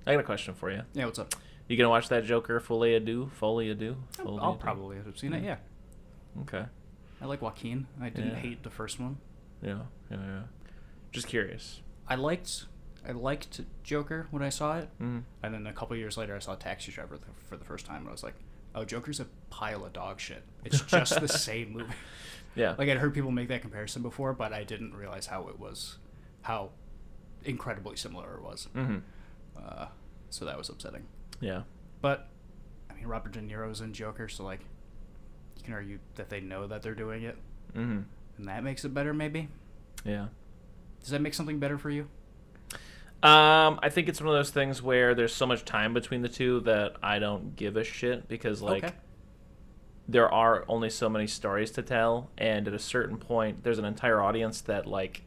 I got a question for you. Yeah, what's up? You gonna watch that Joker Folie à Deux? I'll probably have seen it, yeah. Okay. I like Joaquin. I didn't hate the first one. Yeah. Just curious. I liked Joker when I saw it, Mm. and then a couple years later I saw Taxi Driver for the first time, and I was like, oh, Joker's a pile of dog shit. It's just the same movie. Yeah. Like, I'd heard people make that comparison before, but I didn't realize how incredibly similar it was. Mm-hmm. So that was upsetting. Yeah. But, I mean, Robert De Niro's in Joker, so, like, you can argue that they know that they're doing it. Mm-hmm. And that makes it better, maybe? Yeah. Does that make something better for you? I think it's one of those things where there's so much time between the two that I don't give a shit because, like, there are only so many stories to tell, and at a certain point, there's an entire audience that, like,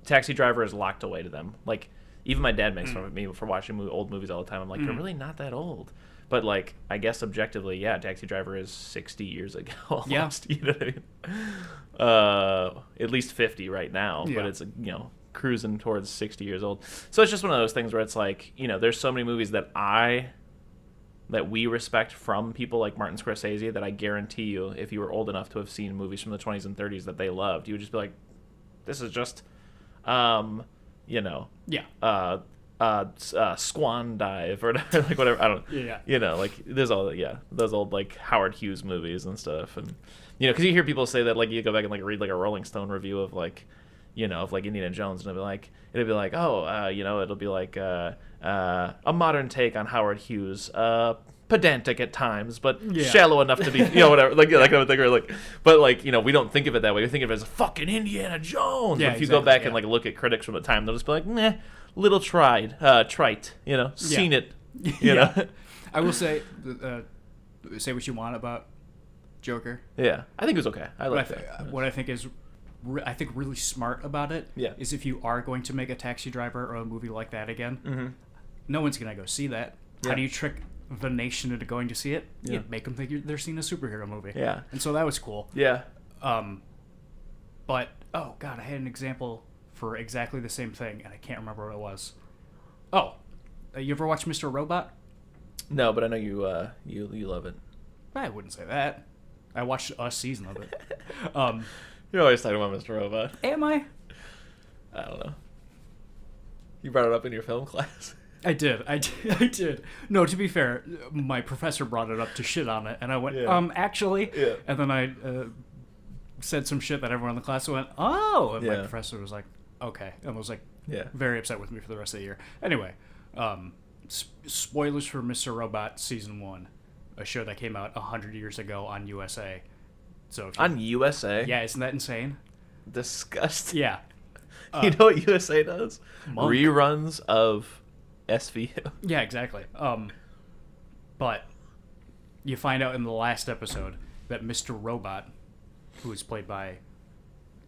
Taxi Driver is locked away to them. Like, even my dad makes fun of me for watching old movies all the time. I'm like, you're really not that old. But, like, I guess objectively, yeah, Taxi Driver is 60 years ago almost. Yeah. You know what I mean? At least 50 right now, but it's, you know, cruising towards 60 years old. So it's just one of those things where it's like, you know, there's so many movies that we respect from people like Martin Scorsese that I guarantee you, if you were old enough to have seen movies from the 20s and 30s that they loved, you would just be like, this is just, you know, Swan Dive or like whatever. I don't. Yeah. You know, like there's all those old like Howard Hughes movies and stuff, and you know, because you hear people say that like you go back and like read like a Rolling Stone review of like, you know, of like Indiana Jones, and it'll be like oh, you know, it'll be like a modern take on Howard Hughes, pedantic at times, but shallow enough to be, you know, whatever, like that kind of thing, or like, but like, you know, we don't think of it that way. We think of it as fucking Indiana Jones. Yeah, but if you go back and like look at critics from the time, they'll just be like, nah, little trite, you know, seen it, you know. I will say what you want about Joker. Yeah, I think it was okay. I like that. What I think is, really smart about it is if you are going to make a Taxi Driver or a movie like that again, no one's gonna go see that. How do you trick the nation into going to see it? You make them think they're seeing a superhero movie. Yeah, and so that was cool. Yeah. But oh god, I had an example for exactly the same thing, and I can't remember what it was. Oh, you ever watch Mr. Robot? No, but I know you love it. I wouldn't say that. I watched a season of it. You're always talking about Mr. Robot. Am I? I don't know. You brought it up in your film class. I did. No, to be fair, my professor brought it up to shit on it, and I went, actually. Yeah. And then I said some shit that everyone in the class went, oh! And my professor was like, okay. And was like, very upset with me for the rest of the year. Anyway, spoilers for Mr. Robot Season 1, a show that came out 100 years ago on USA. So on USA? Yeah, isn't that insane? Disgusting. Yeah. You know what USA does? Monk. Reruns of SVU. Yeah, exactly. But you find out in the last episode that Mr. Robot, who is played by,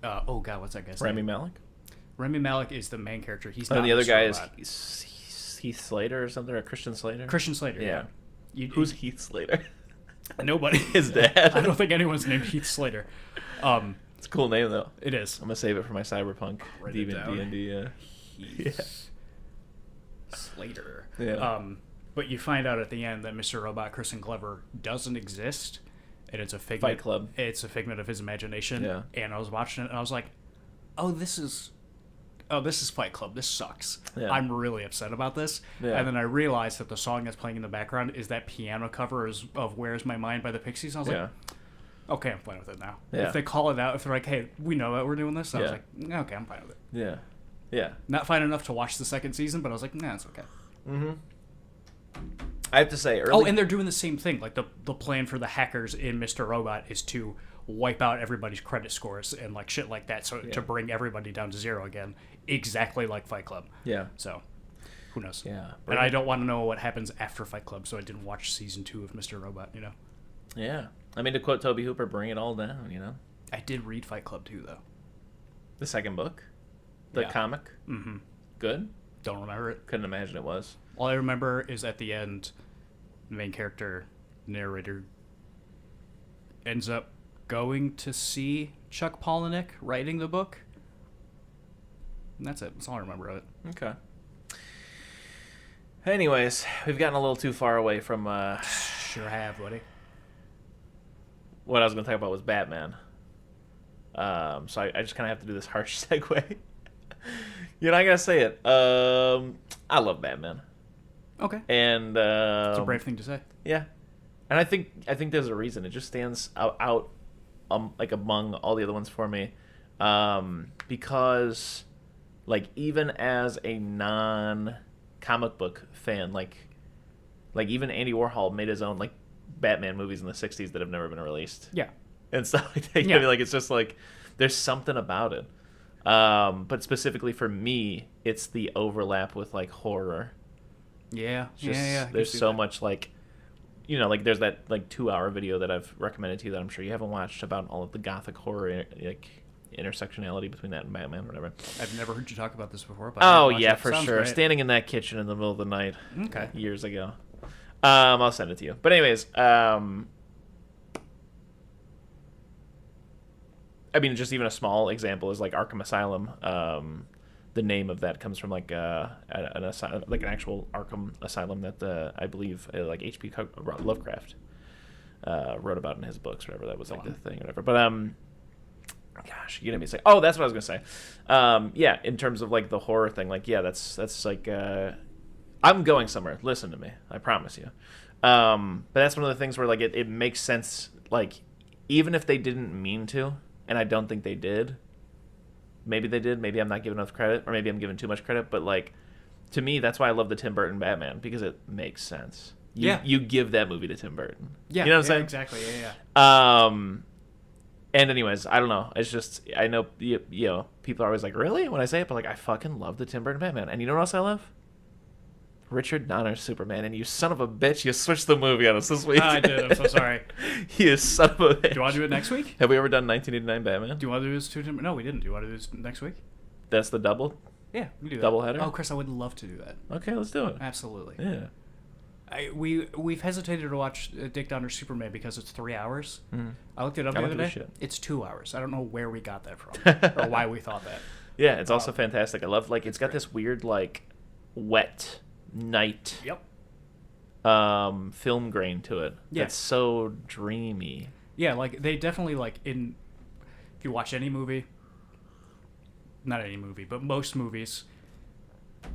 what's that guy's name? Rami Malek? Rami Malek is the main character. He's not the other Mr. guy Robot. is Heath Slater or something, or Christian Slater? Christian Slater, yeah. Who's Heath Slater? Nobody. His dad. I don't think anyone's named Heath Slater. It's a cool name, though. It is. I'm going to save it for my Cyberpunk D&D. Heath Slater. Yeah. But you find out at the end that Mr. Robot, Kristen Clever, doesn't exist, and it's a figment. Fight Club. It's a figment of his imagination. Yeah. And I was watching it, and I was like, this is Fight Club. This sucks. Yeah. I'm really upset about this. Yeah. And then I realized that the song that's playing in the background is that piano cover of Where's My Mind by the Pixies. And I was like, okay, I'm fine with it now. Yeah. If they call it out, if they're like, hey, we know that we're doing this, I was like, okay, I'm fine with it. Yeah. Yeah. Not fine enough to watch the second season, but I was like, nah, it's okay. Mm-hmm. I have to say, early... and they're doing the same thing. Like, the plan for the hackers in Mr. Robot is to wipe out everybody's credit scores and, like, shit like that, so to bring everybody down to zero again, exactly like Fight Club. Yeah. So, who knows? Yeah. And I don't want to know what happens after Fight Club, so I didn't watch Season 2 of Mr. Robot, you know? Yeah. I mean, to quote Toby Hooper, bring it all down, you know? I did read Fight Club 2, though. The second book? The comic? Mm-hmm. Good? Don't remember it. Couldn't imagine it was. All I remember is at the end, the main character, narrator, ends up going to see Chuck Palahniuk writing the book. And that's it. That's all I remember of it. Okay. Anyways, we've gotten a little too far away from Sure have, buddy. what I was going to talk about was Batman. So I just kind of have to do this harsh segue. You're not going to say it. I love Batman. Okay. And it's a brave thing to say. Yeah. And I think there's a reason. It just stands out like among all the other ones for me. Because like even as a non-comic book fan, like even Andy Warhol made his own like Batman movies in the 60s that have never been released. Yeah. And stuff like that. Yeah. I mean, like it's just like there's something about it. But specifically for me, it's the overlap with like horror. Yeah. There's so much like, like there's that like 2-hour video that I've recommended to you that I'm sure you haven't watched about all of the gothic horror like intersectionality between that and Batman, whatever. I've never heard you talk about this before. But yeah, for sure. Great. Standing in that kitchen in the middle of the night, years ago. I'll send it to you. But anyways, I mean, just even a small example is like Arkham Asylum. The name of that comes from like an actual Arkham Asylum that I believe like H.P. Lovecraft wrote about in his books, or whatever. That was like the thing, or whatever. But gosh, you know me say. Oh, that's what I was gonna say. Yeah, in terms of like the horror thing, like that's like I'm going somewhere. Listen to me, I promise you. But that's one of the things where like it makes sense. Like even if they didn't mean to, and I don't think they did. Maybe they did. Maybe I'm not giving enough credit, or maybe I'm giving too much credit. But like, to me, that's why I love the Tim Burton Batman, because it makes sense. You give that movie to Tim Burton. Yeah, you know what I'm saying? Exactly. Yeah. And anyways, I don't know. It's just I know people are always like, really? When I say it, but like I fucking love the Tim Burton Batman. And you know what else I love? Richard Donner's Superman, and you son of a bitch, you switched the movie on us this week. I did. I'm so sorry. You son of a bitch. Do you want to do it next week? Have we ever done 1989 Batman? Do you want to do this two? No, we didn't. Do you want to do this next week? That's the double? Yeah, we do that. Double header? Oh, Chris, I would love to do that. Okay, let's do it. Absolutely. Yeah. We've hesitated to watch Dick Donner's Superman because it's 3 hours. Mm-hmm. I looked it up the other day. It's 2 hours. I don't know where we got that from or why we thought that. Yeah, it's also fantastic. I love it's got this weird like wet night film grain to it. Yeah. It's so dreamy. Yeah, like they definitely like if you watch any movie, not any movie, but most movies,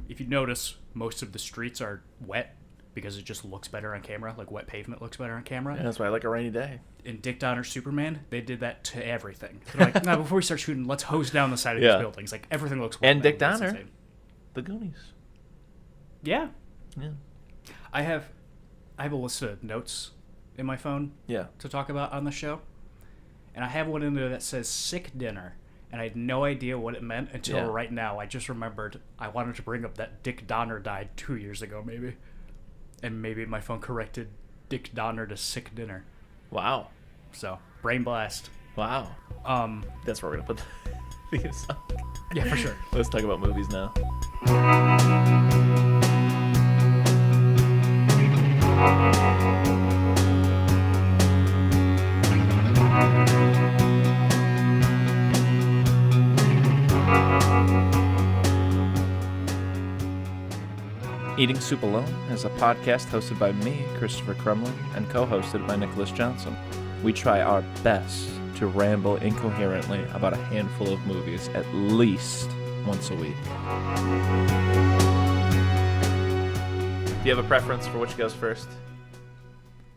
if you notice, most of the streets are wet because it just looks better on camera. Like wet pavement looks better on camera. Yeah, that's why I like a rainy day. In Dick Donner's Superman, they did that to everything. They're like, no, before we start shooting, let's hose down the side of these buildings. Like everything looks wet. And Dick Donner, The Goonies. Yeah. Yeah. I have a list of notes in my phone to talk about on the show. And I have one in there that says sick dinner. And I had no idea what it meant until right now. I just remembered I wanted to bring up that Dick Donner died 2 years ago, maybe. And maybe my phone corrected Dick Donner to sick dinner. Wow. So, brain blast. Wow. That's where we're going to put the theme song. Yeah, for sure. Let's talk about movies now. Eating Soup Alone is a podcast hosted by me, Christopher Crumley, and co-hosted by Nicholas Johnson. We try our best to ramble incoherently about a handful of movies at least once a week. Do you have a preference for which goes first?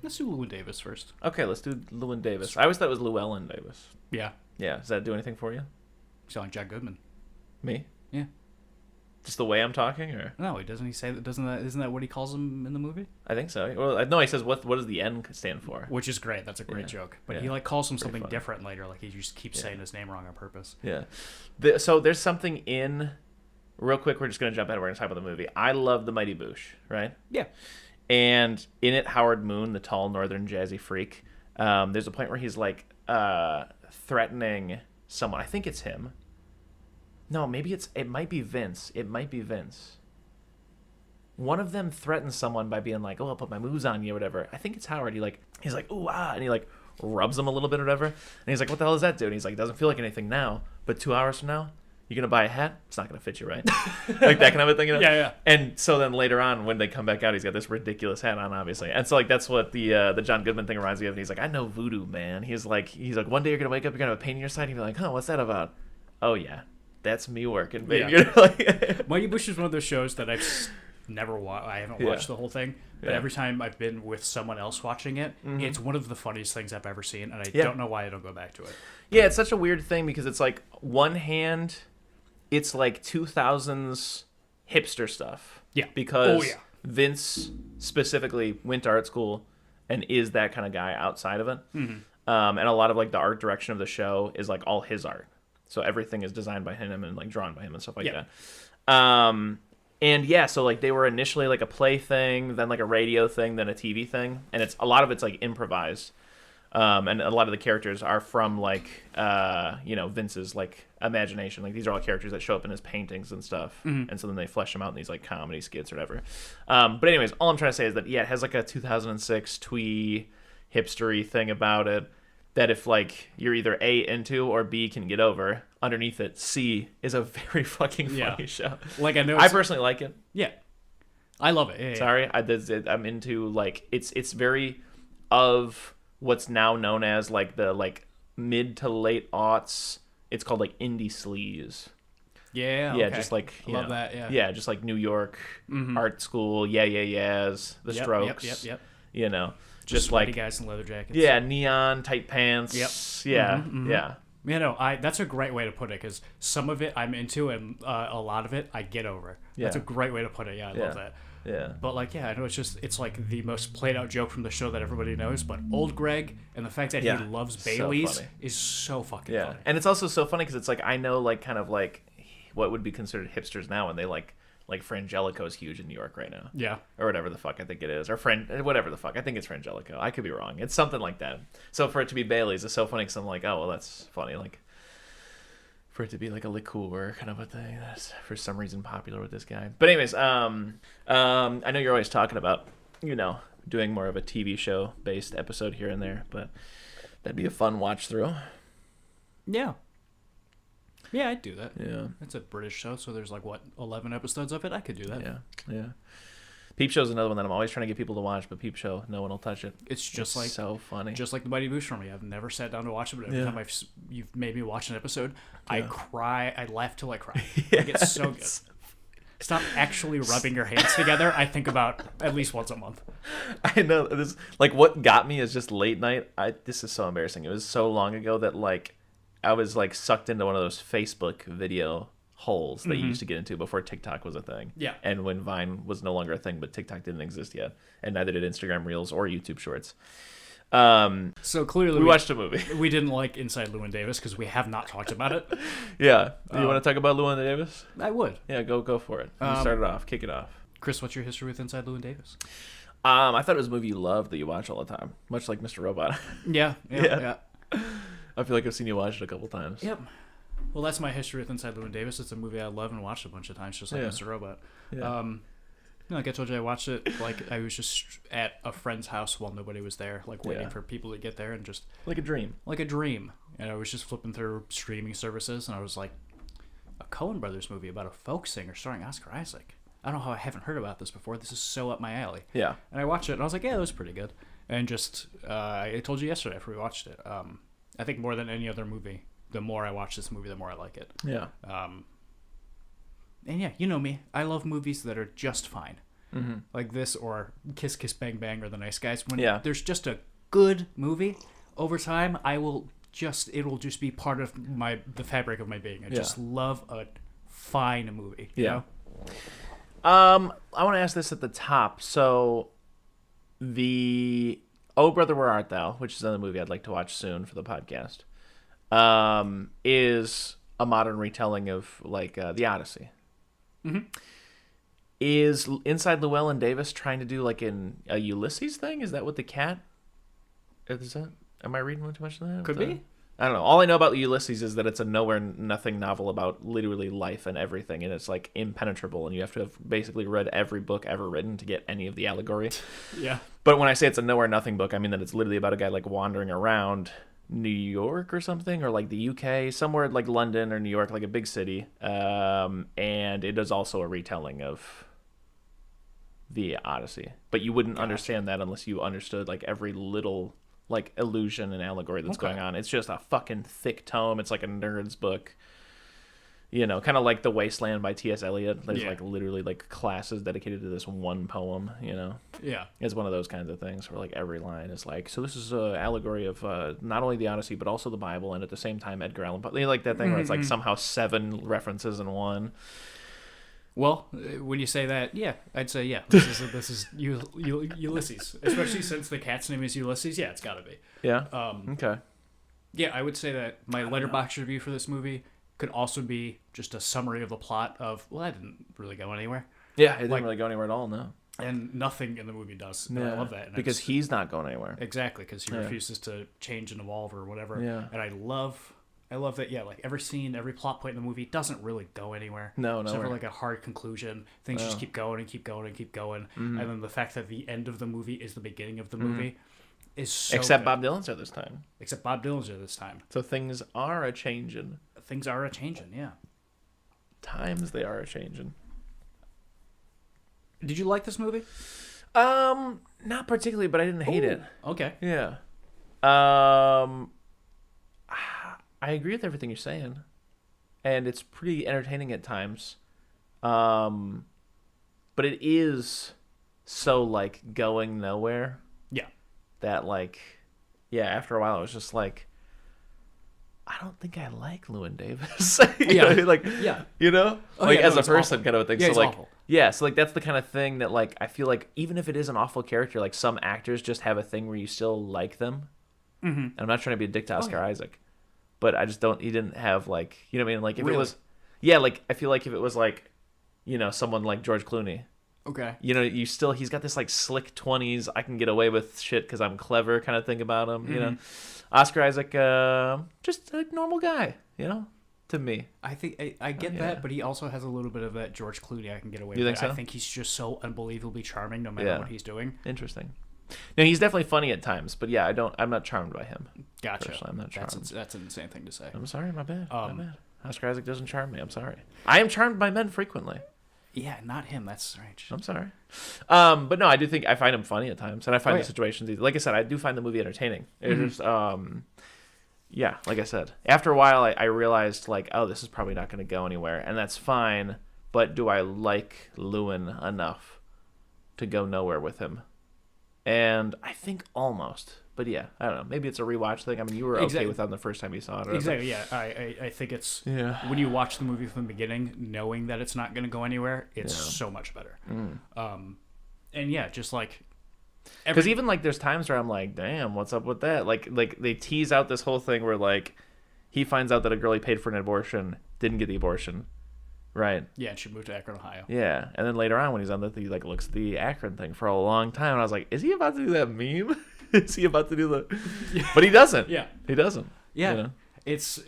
Let's do Llewyn Davis first. Okay, let's do Llewyn Davis. I always thought it was Llewyn Davis. Yeah. Yeah, does that do anything for you? Sound like Jack Goodman. Me? Yeah. Just the way I'm talking, or no? Doesn't he say that? Isn't that what he calls him in the movie? I think so. Well, no, he says what does the N stand for? Which is great. That's a great joke. But he like calls him something different later. Like he just keeps saying his name wrong on purpose. Yeah. So there's something in. Real quick, we're just gonna jump ahead. We're gonna talk about the movie. I love The Mighty Boosh, right? Yeah. And in it, Howard Moon, the tall northern jazzy freak, there's a point where he's like threatening someone. I think it's him. No, maybe it might be Vince. It might be Vince. One of them threatens someone by being like, "Oh, I'll put my moves on you," or whatever. I think it's Howard. He's like, "Ooh, ah," and he like rubs him a little bit or whatever. And he's like, "What the hell does that do?" And he's like, "Doesn't feel like anything now, but 2 hours from now, You gonna buy a hat? It's not gonna fit you right. Like that kind of a thing, you know? Yeah. And so then later on, when they come back out, he's got this ridiculous hat on, obviously. And so like that's what the John Goodman thing reminds me of. And he's like, I know voodoo, man. He's like, one day you're gonna wake up, you're gonna have a pain in your side. And you're like, huh, what's that about? Oh yeah, that's me working, baby. Yeah. Like, Mighty Boosh is one of those shows that I've never watched. I haven't watched the whole thing, but every time I've been with someone else watching it, it's one of the funniest things I've ever seen, and I don't know why I don't go back to it. Yeah, it's such a weird thing because it's like one hand, it's like 2000s hipster stuff. Yeah. Because Vince specifically went to art school and is that kind of guy outside of it. And a lot of like the art direction of the show is like all his art. So everything is designed by him and like drawn by him and stuff like that. And yeah, so like they were initially like a play thing, then like a radio thing, then a TV thing, and it's a lot of it's like improvised. And a lot of the characters are from like Vince's like imagination. Like these are all characters that show up in his paintings and stuff, and so then they flesh them out in these like comedy skits or whatever. But anyways, all I'm trying to say is that it has like a 2006 twee hipstery thing about it. That if like you're either A into or B can get over, underneath it C is a very fucking funny show. Like I personally like it. Yeah, I love it. Sorry, I'm into like it's very of what's now known as like the like mid to late aughts. It's called like indie sleaze. Yeah, okay. Just like love that. Yeah, just like New York art school. The Strokes. Yep. You know. Just like guys in leather jackets. Yeah, neon tight pants. Yep. Yeah, yeah. You know, that's a great way to put it because some of it I'm into and a lot of it I get over. Yeah. That's a great way to put it. Yeah, I love that. Yeah. But like, I know it's like the most played out joke from the show that everybody knows. But old Greg and the fact that he loves Bailey's is so fucking funny. And it's also so funny because it's like I know like kind of like what would be considered hipsters now, and they like Frangelico is huge in New York right now. Yeah. Or whatever the fuck I think it is. Or whatever the fuck. I think it's Frangelico. I could be wrong. It's something like that. So for it to be Bailey's is so funny because I'm like, oh, well, that's funny. Like, for it to be like a liqueur kind of a thing that's for some reason popular with this guy. But anyways, I know you're always talking about, doing more of a TV show based episode here and there, but that'd be a fun watch through. Yeah. Yeah, I'd do that. Yeah. It's a British show, so there's 11 episodes of it. I could do that. Yeah. Peep Show's another one that I'm always trying to get people to watch, but Peep Show, no one will touch it. It's so funny. Just like the Mighty Boosh for me. I've never sat down to watch it, but every time you've made me watch an episode, I cry. I laugh till I cry. It's so good. Stop actually rubbing your hands together. I think about at least once a month. I know this. Like what got me is just late night. This is so embarrassing. It was so long ago that I was sucked into one of those Facebook video holes that you used to get into before TikTok was a thing. Yeah. And when Vine was no longer a thing, but TikTok didn't exist yet, and neither did Instagram Reels or YouTube Shorts. So clearly we watched a movie. We didn't like Inside Llewyn Davis because we have not talked about it. Yeah. Do you want to talk about Llewyn Davis? I would. Yeah, go for it. You start it off. Kick it off. Chris, what's your history with Inside Llewyn Davis? I thought it was a movie you loved that you watch all the time, much like Mr. Robot. Yeah. I feel like I've seen you watch it a couple times. Yep. Well, that's my history with Inside Llewyn Davis. It's a movie I love and watched a bunch of times, just like Mr. Robot. Yeah. Like I told you, I watched it I was just at a friend's house while nobody was there, waiting for people to get there and just... Like a dream. And I was just flipping through streaming services, and I was like, a Coen Brothers movie about a folk singer starring Oscar Isaac. I don't know how I haven't heard about this before. This is so up my alley. Yeah. And I watched it, and I was like, yeah, that was pretty good. And just, I told you yesterday after we watched it, I think more than any other movie, the more I watch this movie, the more I like it. Yeah. And yeah, you know me. I love movies that are just fine. Mm-hmm. Like this or Kiss Kiss Bang Bang or The Nice Guys. When there's just a good movie, over time, it'll just be part of the fabric of my being. I just love a fine movie. You know? I want to ask this at the top. So, the Oh Brother Where Art Thou, which is another movie I'd like to watch soon for the podcast, is a modern retelling of the Odyssey. Mm-hmm. Is Inside Llewyn Davis trying to do a Ulysses thing? Is that what the cat? Is that? Am I reading too much of that? Could be. I don't know. All I know about Ulysses is that it's a nowhere nothing novel about literally life and everything, and it's impenetrable, and you have to have basically read every book ever written to get any of the allegory. Yeah. But when I say it's a nowhere nothing book, I mean that it's literally about a guy wandering around New York or something, or like the UK, somewhere like London or New York, like a big city. And it is also a retelling of the Odyssey, but you wouldn't understand that unless you understood like every little like illusion and allegory that's going on. It's just a fucking thick tome. It's like a nerd's book. You know, kind of like The Wasteland by T.S. Eliot. There's like literally like classes dedicated to this one poem, you know? Yeah. It's one of those kinds of things where like every line is like, so this is an allegory of not only the Odyssey, but also the Bible, and at the same time Edgar Allan Poe. Like that thing where it's like somehow 7 references in one. Well, when you say that, yeah, I'd say yeah. This is Ulysses, especially since the cat's name is Ulysses. Yeah, it's got to be. Yeah. Okay. Yeah, I would say that my letterbox review for this movie could also be just a summary of the plot of, well, that didn't really go anywhere. Yeah, it didn't really go anywhere at all, no. And nothing in the movie does. And I love that. And because he's not going anywhere. Exactly, because he refuses to change and evolve or whatever. Yeah. And I love that, like every scene, every plot point in the movie doesn't really go anywhere. No. It's never like a hard conclusion. Things just keep going and keep going and keep going. Mm-hmm. And then the fact that the end of the movie is the beginning of the movie is so Except good. Bob Dylan's there this time. Except Bob Dylan's there this time. So things are a-changin'. Things are a-changin', yeah. Times they are a-changin'. Did you like this movie? Not particularly, but I didn't hate it. Okay. Yeah. I agree with everything you're saying, and it's pretty entertaining at times. But it is so like going nowhere. Yeah. That like, yeah. After a while, I was just like, I don't think I like Llewyn Davis. You know, like, you know, like as a person, kind of a thing. Yeah, so like, awful. Yeah, so like that's the kind of thing that like I feel like even if it is an awful character, like some actors just have a thing where you still like them. Mm-hmm. And I'm not trying to be a dick to Oscar Isaac, but I just don't. He didn't have like, you know what I mean? Like if it was, like I feel like if it was like, you know, someone like George Clooney. Okay. You know, he's got this like slick 20s, I can get away with shit because I'm clever kind of thing about him. Mm-hmm. You know, Oscar Isaac, just a normal guy. You know. To me, I think I get that, but he also has a little bit of that George Clooney I can get away with. You think so? I think he's just so unbelievably charming no matter what he's doing. Interesting. No, he's definitely funny at times, but yeah, I'm not charmed by him. Gotcha. Personally, I'm not charmed. That's an insane thing to say. I'm sorry, my bad. My bad. Oscar Isaac doesn't charm me. I'm sorry. I am charmed by men frequently. Yeah, not him. That's strange. I'm sorry. But no, I do think I find him funny at times, and I find the situations easy. Like I said, I do find the movie entertaining. It's just yeah, like I said, after a while, I realized, like, oh, this is probably not going to go anywhere, and that's fine, but do I like Llewyn enough to go nowhere with him? And I think almost, but yeah, I don't know. Maybe it's a rewatch thing. I mean, you were okay with that the first time you saw it. Exactly, yeah. I think it's, when you watch the movie from the beginning, knowing that it's not going to go anywhere, it's so much better. And yeah, just like... Because even like there's times where I'm like, damn, what's up with that? Like they tease out this whole thing where like he finds out that a girl he paid for an abortion didn't get the abortion, right? Yeah, and she moved to Akron, Ohio. Yeah, and then later on when he's on he like looks at the Akron thing for a long time, and I was like, is he about to do that meme? Is he about to do the? But he doesn't. Yeah, he doesn't. Yeah, you know? It's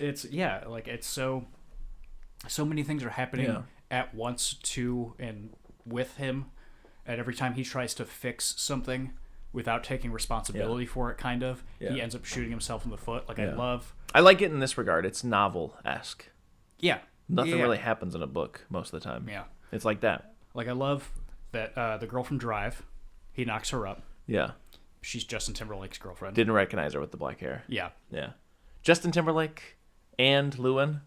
like it's so many things are happening at once to and with him. And every time he tries to fix something without taking responsibility for it, kind of, he ends up shooting himself in the foot. Like, I like it in this regard. It's novel-esque. Yeah. Nothing really happens in a book most of the time. Yeah. It's like that. Like, I love that the girl from Drive, he knocks her up. Yeah. She's Justin Timberlake's girlfriend. Didn't recognize her with the black hair. Yeah. Yeah. Justin Timberlake and Llewyn.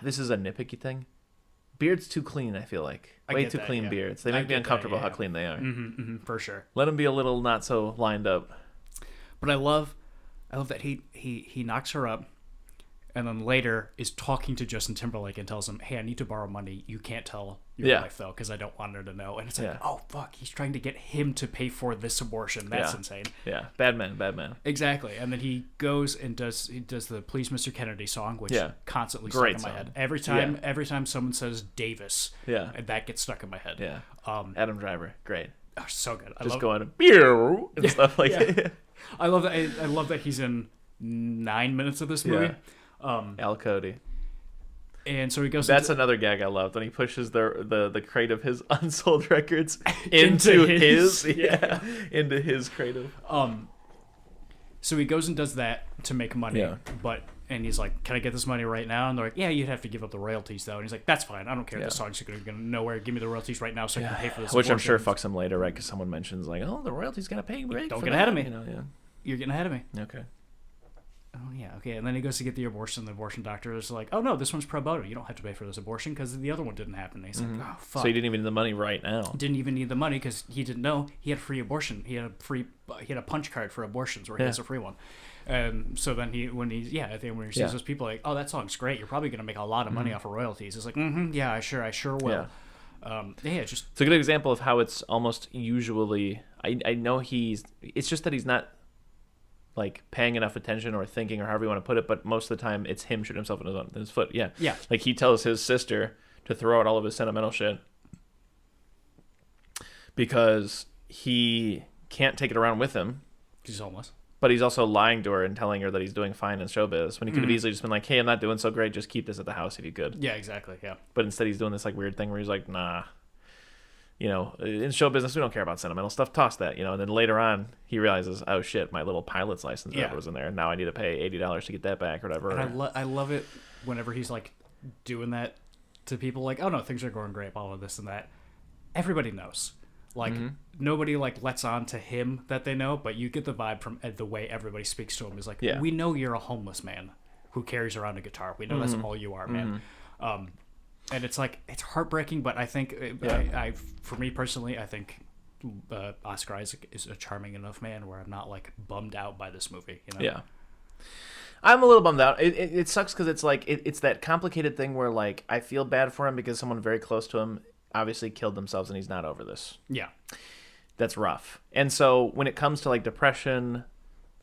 This is a nitpicky thing. Beard's too clean, I feel like. Way too clean beards. They make me uncomfortable how clean they are. For sure. Let them be a little not so lined up. But I love that he knocks her up, and then later is talking to Justin Timberlake and tells him, hey, I need to borrow money. You can't tell your wife, though, because I don't want her to know. And it's like, oh, fuck, he's trying to get him to pay for this abortion. That's insane. Yeah, bad man. Exactly. And then he goes and does the Please Mr. Kennedy song, which constantly stuck in my head. Every time someone says Davis, that gets stuck in my head. Yeah. Adam Driver, great. Oh, so good. Just going, Beau, and stuff like that. I love that. I love that he's in 9 minutes of this movie. Al Cody. And so he goes. That's another gag I loved when he pushes the crate of his unsold records into his into his crate of. So he goes and does that to make money, and he's like, "Can I get this money right now?" And they're like, "Yeah, you'd have to give up the royalties, though." And he's like, "That's fine. I don't care. The song's going to go nowhere. Give me the royalties right now so I can pay for this." Which I'm sure fucks him later, right? Because someone mentions like, "Oh, the royalties got to pay." Don't get ahead of me. You're getting ahead of me. Okay. Oh, yeah, okay. And then he goes to get the abortion. The abortion doctor is like, "Oh, no, this one's pro bono. You don't have to pay for this abortion because the other one didn't happen." And he's like, "Oh, fuck." So he didn't even need the money right now. Didn't even need the money because he didn't know he had free abortion. He had a punch card for abortions where he has a free one. And so then when he sees those people like, "Oh, that song's great. You're probably going to make a lot of money off of royalties." It's like, yeah, I sure will. It's a good example of how it's almost usually, I know it's just that he's not like paying enough attention or thinking or however you want to put it, but most of the time it's him shooting himself in his foot. Yeah. Like he tells his sister to throw out all of his sentimental shit because he can't take it around with him. He's homeless. But he's also lying to her and telling her that he's doing fine in showbiz when he could have easily just been like, "Hey, I'm not doing so great. Just keep this at the house if you could." Yeah, exactly. Yeah. But instead he's doing this like weird thing where he's like, "Nah. In show business, we don't care about sentimental stuff. Toss that, And then later on, he realizes, oh shit, my little pilot's license was in there. Now I need to pay $80 to get that back or whatever. And I love it whenever he's like doing that to people, like, "Oh no, things are going great, all of this and that." Everybody knows, like nobody like lets on to him that they know, but you get the vibe from the way everybody speaks to him is like, "We know you're a homeless man who carries around a guitar. We know that's all you are, man." And it's like, it's heartbreaking, but I think, for me personally, I think Oscar Isaac is a charming enough man where I'm not like bummed out by this movie. Yeah. I'm a little bummed out. It sucks because it's like, it's that complicated thing where like, I feel bad for him because someone very close to him obviously killed themselves and he's not over this. Yeah. That's rough. And so when it comes to like depression,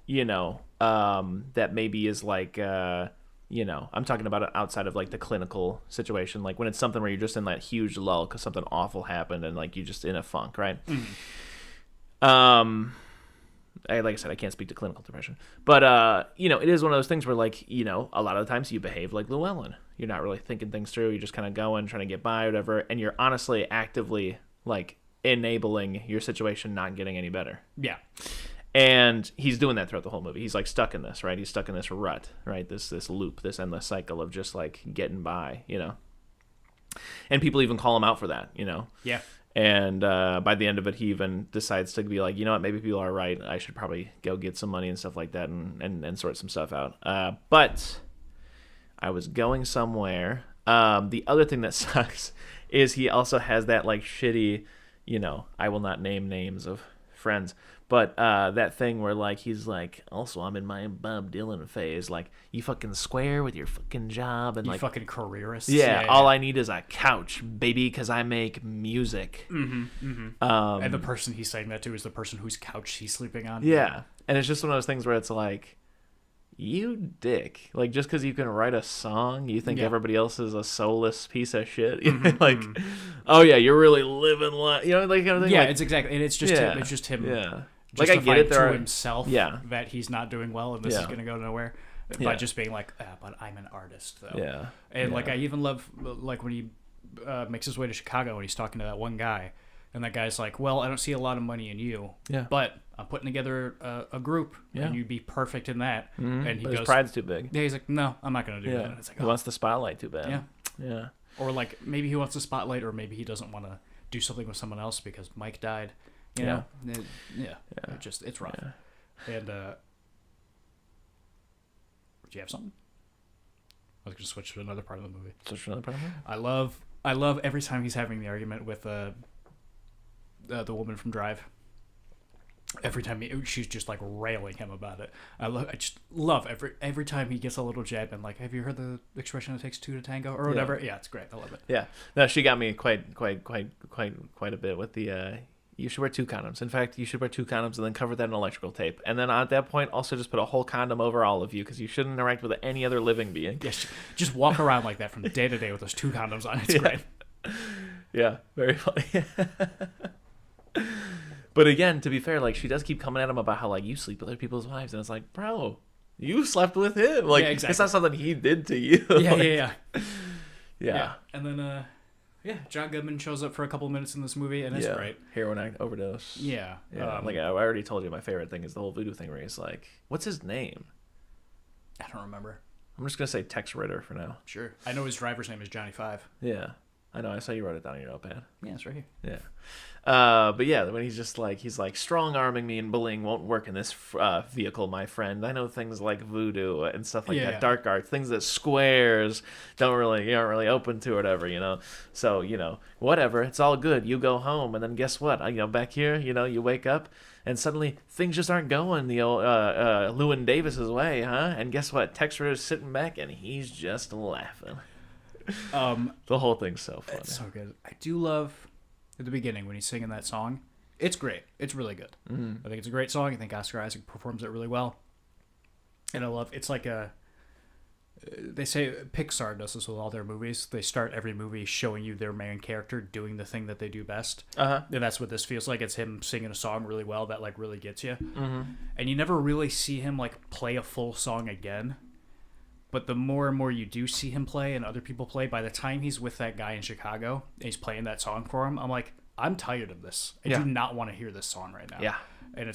that maybe is like, I'm talking about it outside of like the clinical situation, like when it's something where you're just in that huge lull because something awful happened and like you're just in a funk, right? Like I said, I can't speak to clinical depression, but it is one of those things where like a lot of the times you behave like Llewyn. You're not really thinking things through. You're just kind of going, trying to get by, or whatever, and you're honestly actively like enabling your situation not getting any better. Yeah. And he's doing that throughout the whole movie. He's like stuck in this, right? He's stuck in this rut, right? This loop, this endless cycle of just like getting by, And people even call him out for that, Yeah. And by the end of it, he even decides to be like, you know what, maybe people are right. I should probably go get some money and stuff like that and sort some stuff out. But I was going somewhere. The other thing that sucks is he also has that like shitty, I will not name names of friends, but that thing where like he's like, also I'm in my Bob Dylan phase, like you fucking square with your fucking job and you like fucking careerist. Yeah, all I need is a couch, baby, because I make music. And the person he's saying that to is the person whose couch he's sleeping on. Yeah, and it's just one of those things where it's like, you dick, like just because you can write a song, you think everybody else is a soulless piece of shit. Like, oh yeah, you're really living life, like kind of thing. Yeah, like, it's exactly, and it's just him. It's just him. Yeah. Like I get it, to himself that he's not doing well and this is going to go nowhere by just being like, but I'm an artist though. Yeah. And like I even love like when he makes his way to Chicago and he's talking to that one guy, and that guy's like, "Well, I don't see a lot of money in you, but I'm putting together a group, and you'd be perfect in that." And he goes, his pride's too big. Yeah, he's like, "No, I'm not going to do that." And it's like, he wants the spotlight too bad. Yeah. Or like maybe he wants the spotlight, or maybe he doesn't want to do something with someone else because Mike died. You know? It's rough. And do you have something? I was going to switch to another part of the movie. I love every time he's having the argument with the woman from Drive. Every time she's just like railing him about it. I just love every time he gets a little jab and like, have you heard the expression "it takes two to tango" or whatever? Yeah, it's great. I love it. Yeah, no, she got me quite a bit with the. You should wear 2 condoms. In fact, you should wear 2 condoms and then cover that in electrical tape. And then at that point, also just put a whole condom over all of you because you shouldn't interact with any other living being. Yes, just walk around like that from day to day with those 2 condoms on. It's great. Yeah, very funny. But again, to be fair, like she does keep coming at him about how like you sleep with other people's wives, and it's like, bro, you slept with him. Like, it's not something he did to you. Yeah. And then Yeah, John Goodman shows up for a couple minutes in this movie, and it's great. Heroin overdose. Yeah. Like I already told you, my favorite thing is the whole voodoo thing where he's like, what's his name? I don't remember. I'm just going to say Tex Ritter for now. Sure. I know his driver's name is Johnny Five. Yeah. I know. I saw you wrote it down in your notepad. Yeah, it's right here. Yeah. But yeah, when he's like, strong-arming me and bullying won't work in this vehicle, my friend. I know things like voodoo and stuff like that, dark arts, things that squares aren't really open to or whatever, you know. So, you know, whatever, it's all good. You go home, and then guess what? Back here, you know, you wake up, and suddenly things just aren't going the old Llewyn Davis's way, huh? And guess what? Tex Ritter's sitting back, and he's just laughing. The whole thing's so funny. It's so good. I do love at the beginning when he's singing that song. It's great. It's really good. I think it's a great song. I think Oscar Isaac performs it really well. And I love it's like they say Pixar does this with all their movies. They start every movie showing you their main character doing the thing that they do best. And that's what this feels like. It's him singing a song really well that like really gets you. And you never really see him like play a full song again. But the more and more you do see him play and other people play, by the time he's with that guy in Chicago and he's playing that song for him, I'm like, I'm tired of this. I do not want to hear this song right now. Yeah. And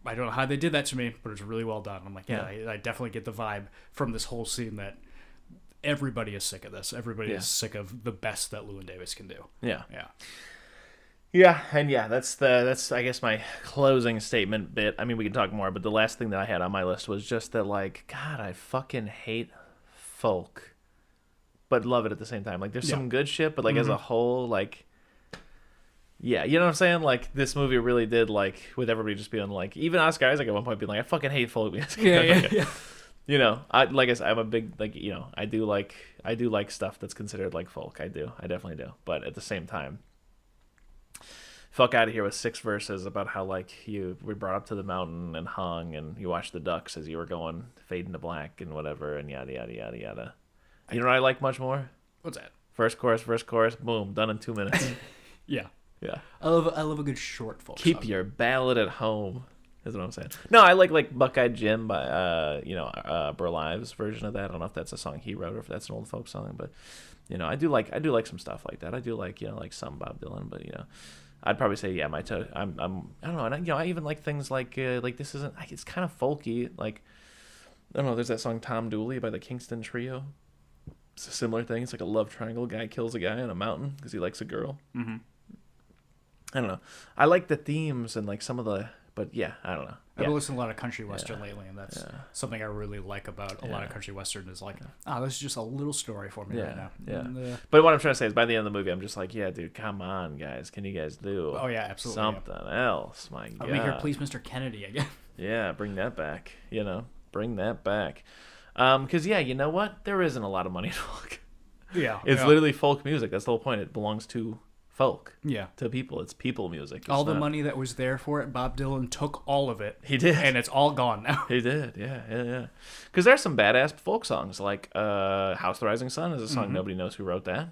I don't know how they did that to me, but it's really well done. I'm like, I definitely get the vibe from this whole scene that everybody is sick of this. Everybody is sick of the best that Llewyn Davis can do. Yeah. Yeah. Yeah, and that's I guess my closing statement bit. I mean, we can talk more, but the last thing that I had on my list was just that, like, God, I fucking hate folk, but love it at the same time. Like, there's some good shit, but like as a whole, like, yeah, you know what I'm saying? Like, this movie really did, like, with everybody just being like, even Oscar Isaac at one point being like, I fucking hate folk music. Yeah. You know, like I said, I'm a big, like, you know, I do like stuff that's considered like folk. I definitely do. But at the same time, fuck out of here with 6 verses about how, like, we brought up to the mountain and hung, and you watched the ducks as you were going fading to black and whatever, and yada yada yada yada. You know what I like much more? What's that? First chorus, boom, done in 2 minutes. Yeah. I love a good short folk Keep song. your ballad at home, is what I'm saying. No, I like Buckeye Jim by Burl Ives' version of that. I don't know if that's a song he wrote or if that's an old folk song, but you know, I do like some stuff like that. I do like, you know, like some Bob Dylan, but you know, I'd probably say I don't know, and I even like things like this isn't, it's kind of folky, like, I don't know, there's that song Tom Dooley by the Kingston Trio. It's a similar thing. It's like a love triangle. Guy kills a guy on a mountain because he likes a girl. I don't know. I like the themes and like some of the, but yeah, I don't know. I've been listening to a lot of country western lately, and that's something I really like about a lot of country western is like, this is just a little story for me right now. Yeah. And, but what I'm trying to say is by the end of the movie, I'm just like, yeah, dude, come on, guys. Can you guys do absolutely, something else? My God. Are we here, please, Mr. Kennedy again? Yeah, bring that back. You know, bring that back. Because, you know what? There isn't a lot of money in folk. Yeah. It's literally folk music. That's the whole point. It belongs to folk. Yeah. To people. It's people music. All the money that was there for it, Bob Dylan took all of it. He did. And it's all gone now. He did, yeah. Because there's some badass folk songs, like House of the Rising Sun is a song nobody knows who wrote that.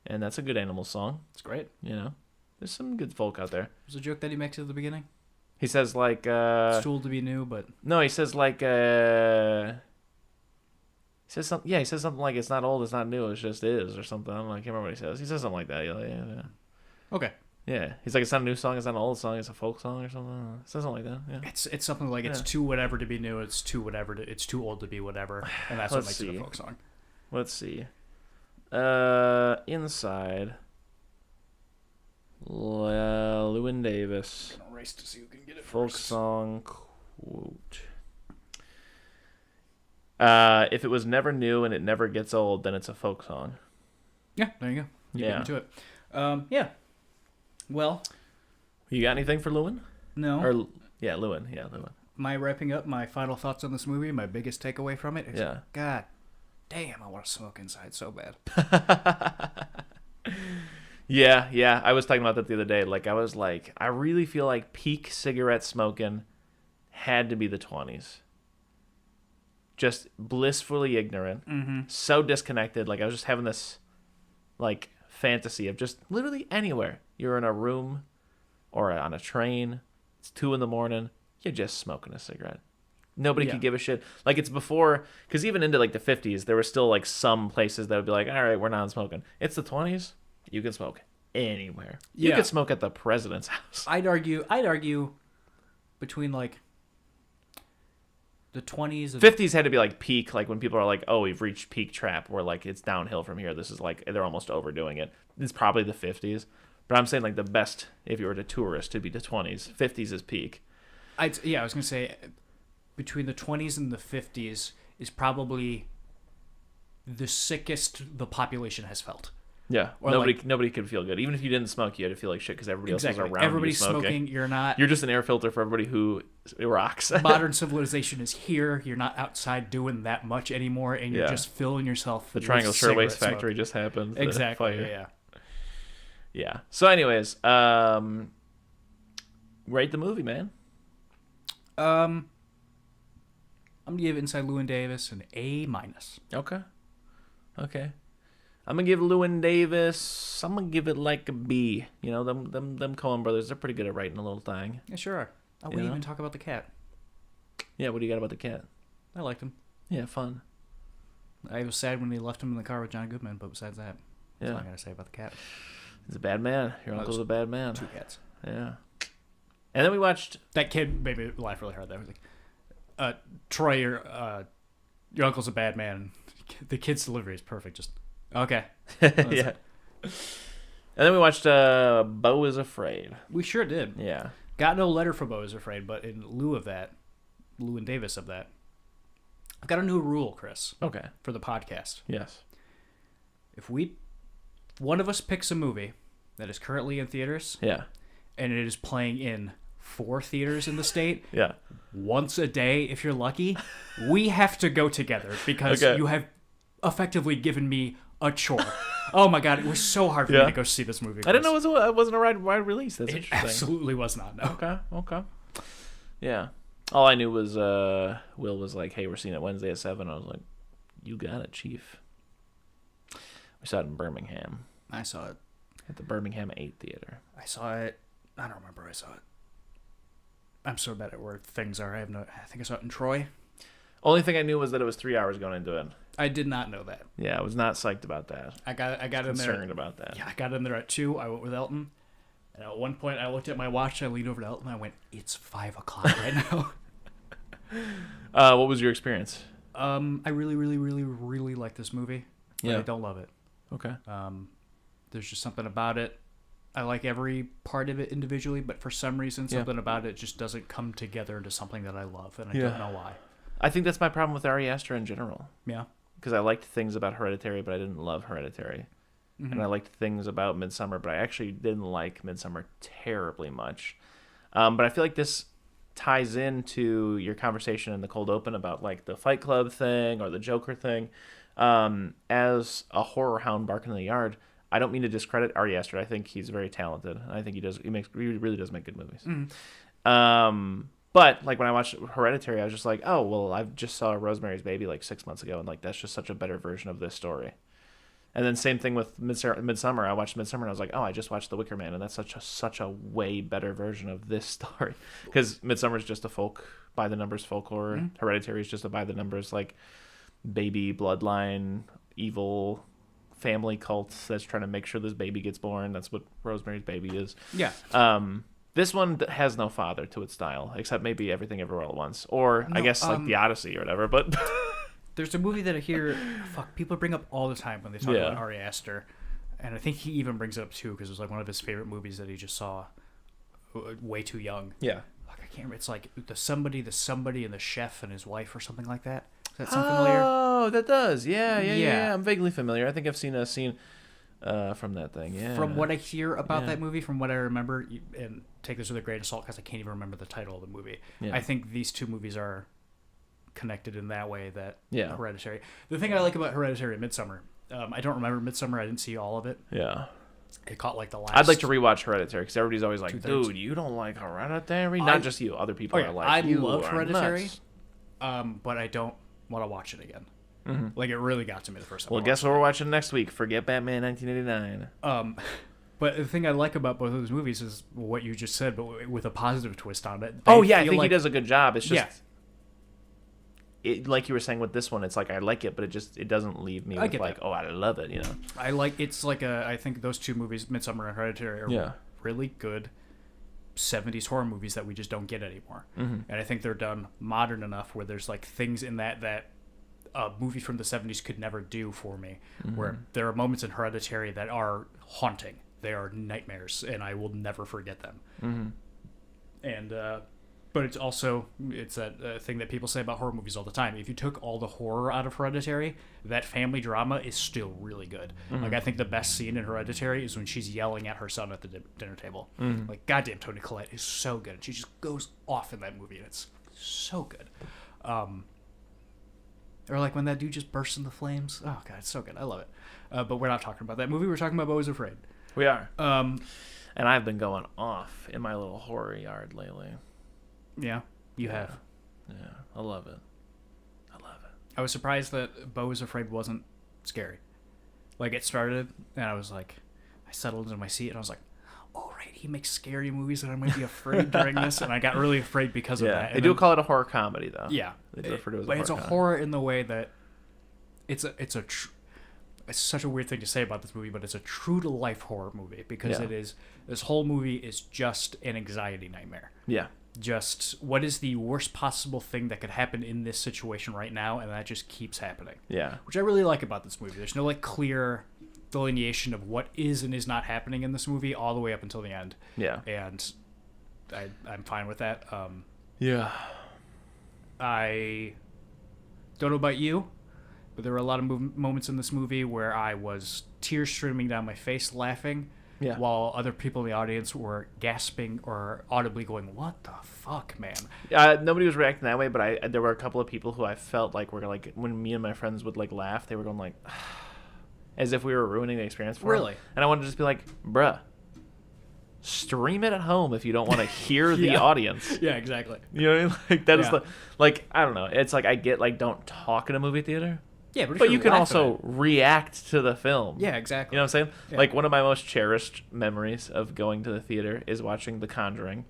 And that's a good animal song. It's great. You know, there's some good folk out there. There's a joke that he makes at the beginning. He says, like... it's too old to be new, but... No, he says, like... he says something like, it's not old, it's not new, it just is, or something. I don't know, I can't remember what he says. He says something like that. Yeah. Okay. Yeah. He's like, it's not a new song, it's not an old song, it's a folk song or something. It says something like that, yeah. It's something like, it's too whatever to be new, it's too old to be whatever. And that's what makes it a folk song. Let's see. Inside... Llewyn Davis. I'm gonna race to see who can get it folk first. song quote. If it was never new and it never gets old, then it's a folk song. Yeah, there you go. You get into it. Yeah. Well, you got anything for Llewyn? No. Llewyn. Yeah, Llewyn. My wrapping up, my final thoughts on this movie, my biggest takeaway from it is, God damn, I want to smoke inside so bad. Yeah. I was talking about that the other day. Like, I was like, I really feel like peak cigarette smoking had to be the 20s. Just blissfully ignorant. So disconnected. Like, I was just having this, like, fantasy of just literally anywhere. You're in a room or on a train. It's 2 a.m. You're just smoking a cigarette. Nobody could give a shit. Like, it's before, because even into like the 50s, there were still like some places that would be like, all right, we're not smoking. It's the 20s. You can smoke anywhere. You could smoke at the president's house. I'd argue between like the 20s and 50s had to be like peak, like when people are like, oh, we've reached peak trap, where like it's downhill from here. This is like, they're almost overdoing it. It's probably the 50s. But I'm saying like the best, if you were a tourist, to be the 20s. 50s is peak. I was going to say between the 20s and the 50s is probably the sickest the population has felt. Yeah, or nobody could feel good. Even if you didn't smoke, you had to feel like shit because everybody else was around. Everybody's you smoking. You're not. You're just an air filter for everybody who rocks. Modern civilization is here. You're not outside doing that much anymore, and you're just filling yourself. The Triangle Shirtwaist Factory just happened. Exactly. Yeah. So, anyways, rate the movie, man. I'm gonna give Inside Llewyn Davis an A-. Okay. I'm gonna give Llewyn Davis. I'm gonna give it like a B. You know, them Coen brothers. They're pretty good at writing a little thing. Yeah, sure are. I wouldn't even talk about the cat. Yeah, what do you got about the cat? I liked him. Yeah, fun. I was sad when they left him in the car with John Goodman, but besides that, that's all I gotta say about the cat. He's a bad man. Your uncle's a bad man. 2 cats. Yeah. And then we watched... That kid made me laugh really hard. That was like, Troy, your uncle's a bad man. The kid's delivery is perfect. Just, okay. Yeah. And then we watched Beau is Afraid. We sure did. Yeah. Got no letter from Beau is Afraid, but in lieu of that, Llewyn Davis of that, I've got a new rule, Chris. Okay. For the podcast. Yes. If one of us picks a movie that is currently in theaters... Yeah. And it is playing in 4 theaters in the state. Yeah. Once a day, if you're lucky, we have to go together because you have effectively given me a chore. Oh my God, it was so hard for me to go see this movie. I didn't know it wasn't a wide release. That's interesting. It absolutely was not. No. Okay. Yeah. All I knew was Will was like, "Hey, we're seeing it Wednesday at 7." I was like, "You got it, Chief." We saw it in Birmingham. I saw it at the Birmingham 8 theater. I saw it. I don't remember where I saw it. I'm so bad at where things are. I think I saw it in Troy. Only thing I knew was that it was 3 hours going into it. I did not know that. Yeah, I was not psyched about that. I got in there. Concerned about that. Yeah, I got in there at 2. I went with Elton. And at one point, I looked at my watch. I leaned over to Elton. And I went, "It's 5 o'clock right now." What was your experience? I really, really, really, really like this movie. But I don't love it. Okay. There's just something about it. I like every part of it individually, but for some reason, something about it just doesn't come together into something that I love, and I don't know why. I think that's my problem with Ari Aster in general. Yeah. Because I liked things about Hereditary, but I didn't love Hereditary. Mm-hmm. And I liked things about Midsommar, but I actually didn't like Midsommar terribly much. But I feel like this ties into your conversation in the cold open about like the Fight Club thing or the Joker thing. As a horror hound barking in the yard, I don't mean to discredit Ari Aster. I think he's very talented. I think he really does make good movies. Mm. But like when I watched Hereditary, I was just like, oh well, I just saw Rosemary's Baby like 6 months ago, and like that's just such a better version of this story. And then same thing with Midsommar. I watched Midsommar and I was like, oh, I just watched The Wicker Man, and that's such a way better version of this story. Because Midsommar is just a by the numbers folk horror. Mm-hmm. Hereditary is just a by the numbers like baby bloodline evil family cult that's trying to make sure this baby gets born. That's what Rosemary's Baby is. Yeah. This one has no father to its style, except maybe Everything Everywhere All at Once, or I guess like The Odyssey or whatever. But there's a movie that I hear people bring up all the time when they talk about Ari Aster, and I think he even brings it up too because it was like one of his favorite movies that he just saw way too young. Yeah. Like I can't remember. It's like the somebody, and the chef and his wife or something like that. Does that sound familiar? Oh, that does. Yeah. I'm vaguely familiar. I think I've seen a scene from that thing. Yeah. From what I hear about that movie, from what I remember, and take this with a grain of salt because I can't even remember the title of the movie. Yeah. I think these two movies are connected in that way that Hereditary. The thing I like about Hereditary and Midsommar, I don't remember Midsommar. I didn't see all of it. Yeah. It caught like the last. I'd like to rewatch Hereditary because everybody's always like, dude, you don't like Hereditary? Not just you. Other people are like, I love Hereditary, but I don't want to watch it again. Mm-hmm. Like, it really got to me the first time. Well, guess what we're watching next week? Forget Batman 1989. But the thing I like about both of those movies is what you just said, but with a positive twist on it. I think he does a good job. It's just... like you were saying with this one, it's like I like it, but it doesn't leave me with like, oh, I love it, you know. I think those two movies, Midsommar and Hereditary, are really good 70s horror movies that we just don't get anymore. And I think they're done modern enough where there's like things in that a movie from the 70s could never do for me, where there are moments in Hereditary that are haunting. They are nightmares, and I will never forget them. And but it's that thing that people say about horror movies all the time. If you took all the horror out of Hereditary, that family drama is still really good. Like, I think the best scene in Hereditary is when she's yelling at her son at the dinner table. Like, goddamn, Toni Collette is so good. She just goes off in that movie, and it's so good. Or like when that dude just bursts into flames. Oh god, it's so good. I love it. But we're not talking about that movie. We're talking about Beau is Afraid. We are. And I've been going off in my little horror yard lately. Yeah, you have. Yeah, I love it. I was surprised that Beau is Afraid wasn't scary. Like, it started, and I was like, I settled into my seat, and I was like, oh, right, he makes scary movies, and I might be afraid during this, and I got really afraid because of that. They do call it a horror comedy, though. Yeah. They do refer to it as but a it's a horror in the way that it's such a weird thing to say about this movie, but it's a true-to-life horror movie, because this whole movie is just an anxiety nightmare. Yeah. Just, what is the worst possible thing that could happen in this situation right now, and that just keeps happening. Yeah. Which I really like about this movie. There's no, like, clear delineation of what is and is not happening in this movie all the way up until the end. Yeah. And I'm fine with that. Yeah. I don't know about you, but there were a lot of moments in this movie where I was tears streaming down my face laughing, while other people in the audience were gasping or audibly going, what the fuck, man? Nobody was reacting that way, but there were a couple of people who I felt like were like, when me and my friends would like laugh, they were going like, as if we were ruining the experience for them. And I wanted to just be like, bruh, stream it at home if you don't want to hear the audience. Yeah, exactly. You know what I mean? Like, that is the, like, I don't know. It's like, I get, like, don't talk in a movie theater. Yeah, but you can also react to the film. Yeah, exactly. You know what I'm saying? Yeah. Like, one of my most cherished memories of going to the theater is watching The Conjuring.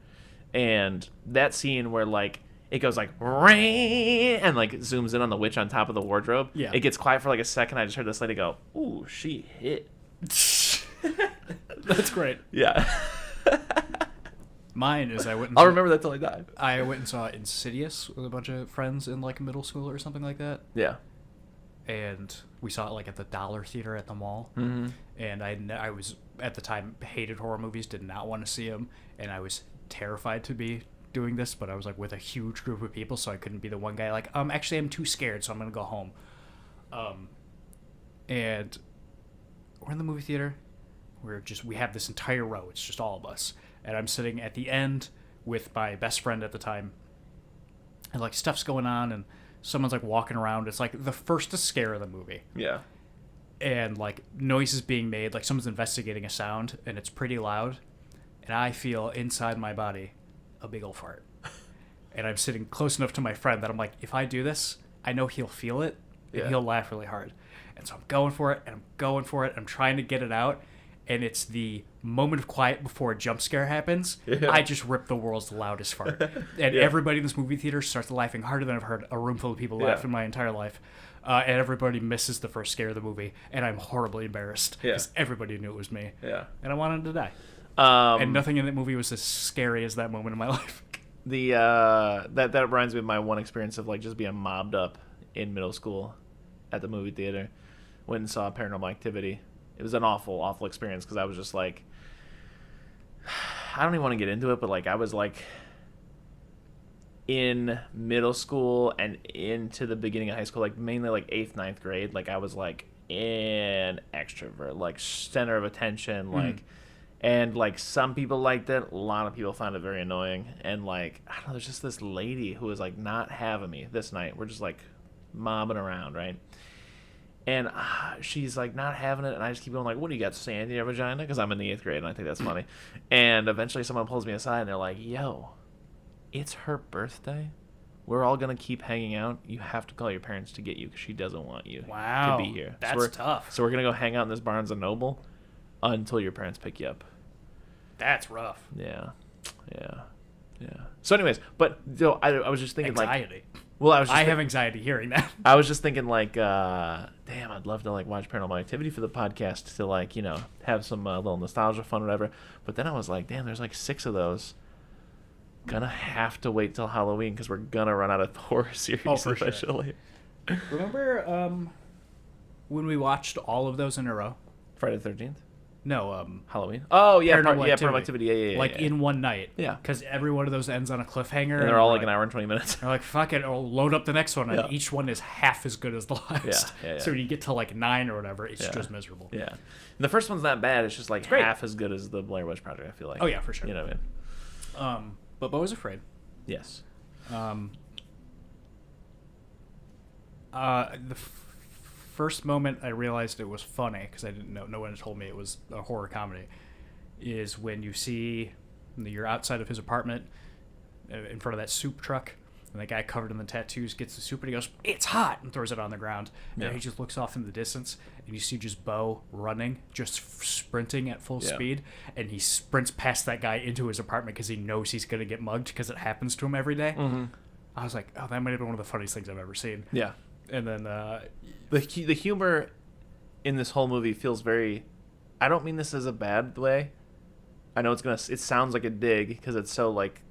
And that scene where, like, it goes like, and, like, zooms in on the witch on top of the wardrobe. Yeah. It gets quiet for, like, a second. I just heard this lady go, ooh, she hit. That's great. Yeah. Mine is I'll remember that till I die. I went and saw Insidious with a bunch of friends in, like, middle school or something like that. Yeah. And we saw it like at the Dollar Theater at the mall. And I was at the time hated horror movies, did not want to see them, and I was terrified to be doing this, but I was like with a huge group of people, so I couldn't be the one guy like, actually I'm too scared, so I'm gonna go home. And we're in the movie theater. We have this entire row. It's just all of us, and I'm sitting at the end with my best friend at the time, and like stuff's going on, and someone's like walking around. It's like the first scare of the movie. Yeah. And like noises being made, like someone's investigating a sound, and it's pretty loud. And I feel inside my body a big ol' fart. And I'm sitting close enough to my friend that I'm like, if I do this, I know he'll feel it, and he'll laugh really hard. And so I'm going for it, and I'm going for it. I'm trying to get it out. And it's the moment of quiet before a jump scare happens. Yeah. I just rip the world's loudest fart. And everybody in this movie theater starts laughing harder than I've heard a room full of people laugh in my entire life. And everybody misses the first scare of the movie. And I'm horribly embarrassed because everybody knew it was me. Yeah. And I wanted to die. And nothing in that movie was as scary as that moment in my life. That reminds me of my one experience of like just being mobbed up in middle school at the movie theater. Went and saw Paranormal Activity. It was an awful, awful experience because I was just like, I don't even want to get into it, but like I was like in middle school and into the beginning of high school, like mainly like 8th, 9th grade, like I was like an extrovert, like center of attention, like, and like some people liked it, a lot of people found it very annoying, and like, I don't know, there's just this lady who was like not having me this night. We're just like mobbing around, right? And she's like not having it, and I just keep going like, what do you got, sand in your vagina? Because I'm in the 8th grade, and I think that's funny. And eventually someone pulls me aside, and they're like, yo, it's her birthday. We're all going to keep hanging out. You have to call your parents to get you because she doesn't want you to be here. That's tough. So we're going to go hang out in this Barnes & Noble until your parents pick you up. That's rough. Yeah. So anyways, but I was just thinking anxiety. like... Well, I have anxiety hearing that. I was just thinking like, damn, I'd love to like watch Paranormal Activity for the podcast to like, you know, have some little nostalgia fun or whatever. But then I was like, damn, there's like 6 of those. Gonna have to wait till Halloween because we're gonna run out of horror series eventually. Sure. Remember when we watched all of those in a row? Friday the 13th? No, Halloween. Oh yeah, Paranormal Paranormal Activity. Yeah. Like in one night. Yeah. Because every one of those ends on a cliffhanger. And they're all like an hour and 20 minutes. They're like, fuck it, I'll load up the next one. And each one is half as good as the last. Yeah. So when you get to like 9 or whatever, it's just miserable. Yeah. And the first one's not bad. It's just like half as good as the Blair Witch Project, I feel like. Oh yeah, for sure. You know what I mean? But Beau was afraid. Yes. The first moment I realized it was funny, because I didn't know, no one had told me it was a horror comedy, is when you see you're outside of his apartment in front of that soup truck, and the guy covered in the tattoos gets the soup and he goes, "It's hot," and throws it on the ground. And he just looks off in the distance, and you see just Beau running, just sprinting at full speed, and he sprints past that guy into his apartment because he knows he's going to get mugged because it happens to him every day. Mm-hmm. I was like, oh, that might have been one of the funniest things I've ever seen. Yeah. And then the humor in this whole movie feels very, I don't mean this as a bad way. I know it sounds like a dig because it's so like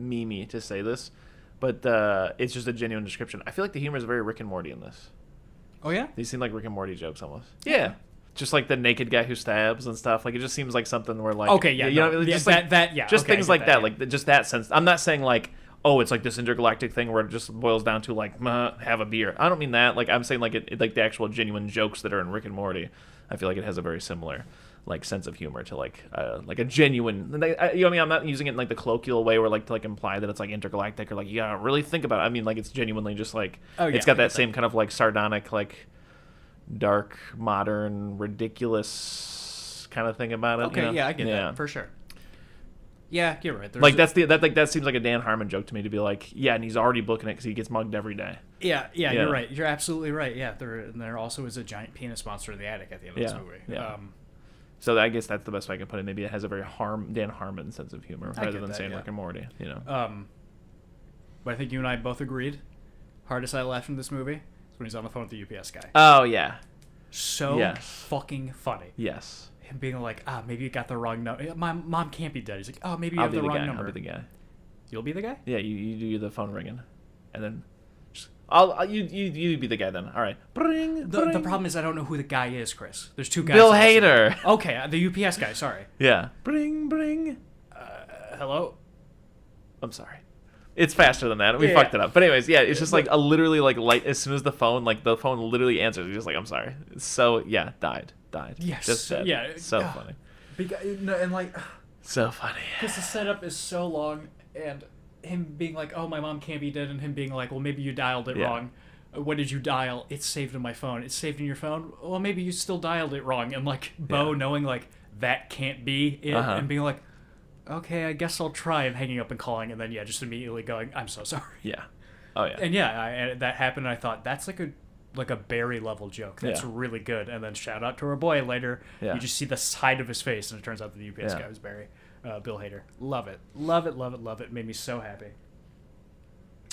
memey to say this, but it's just a genuine description. I feel like the humor is very Rick and Morty in this. Oh yeah? These seem like Rick and Morty jokes almost. Yeah. Just like the naked guy who stabs and stuff. Like it just seems like something where like just things like that. Like just that sense. I'm not saying like, oh, it's like this intergalactic thing where it just boils down to like, have a beer. I don't mean that. Like I'm saying like it like the actual genuine jokes that are in Rick and Morty. I feel like it has a very similar like sense of humor to like a genuine. You know what I mean? I'm not using it in like the colloquial way where like to like imply that it's like intergalactic or like you gotta really think about it. I mean like it's genuinely just like it's got that same kind of like sardonic like dark modern ridiculous kind of thing about it. Okay, you know? Yeah, I get that for sure. Yeah, you're right. Like that seems like a Dan Harmon joke to me to be like, yeah, and he's already booking it because he gets mugged every day. Yeah, you're right. You're absolutely right. Yeah, there also is a giant penis monster in the attic at the end of this movie. Yeah. So I guess that's the best way I can put it. Maybe it has a very Dan Harmon sense of humor rather than saying Rick and Morty. You know. But I think you and I both agreed. Hardest I laughed in this movie is when he's on the phone with the UPS guy. Oh yeah. So fucking funny. Yes. Him being like, maybe you got the wrong number. My mom can't be dead. He's like, oh, maybe you have the wrong number. I'll be the guy. You'll be the guy? Yeah, you do the phone ringing, and then you be the guy then. All right. Bring. The problem is I don't know who the guy is, Chris. There's 2 guys. Bill Hader. Okay, the UPS guy. Sorry. Yeah. Bring. Hello. I'm sorry. It's faster than that. We fucked it up. But anyways, yeah, it's just like a literally like light as soon as the phone literally answers. He's just like, I'm sorry. So yeah, died. Yes. Just dead. Yeah. So funny. And like, so funny. Because the setup is so long, and him being like, oh, my mom can't be dead, and him being like, well, maybe you dialed it wrong. What did you dial? It's saved in my phone. It's saved in your phone? Well, maybe you still dialed it wrong. And like Beau knowing like that can't be it, and being like, okay, I guess I'll try, and hanging up and calling, and then just immediately going, I'm so sorry. Yeah. Oh yeah. And that happened, and I thought that's like a Barry level joke. That's really good. And then shout out to our boy later. Yeah. You just see the side of his face, and it turns out that the UPS guy was Barry. Bill Hader. Love it. It made me so happy.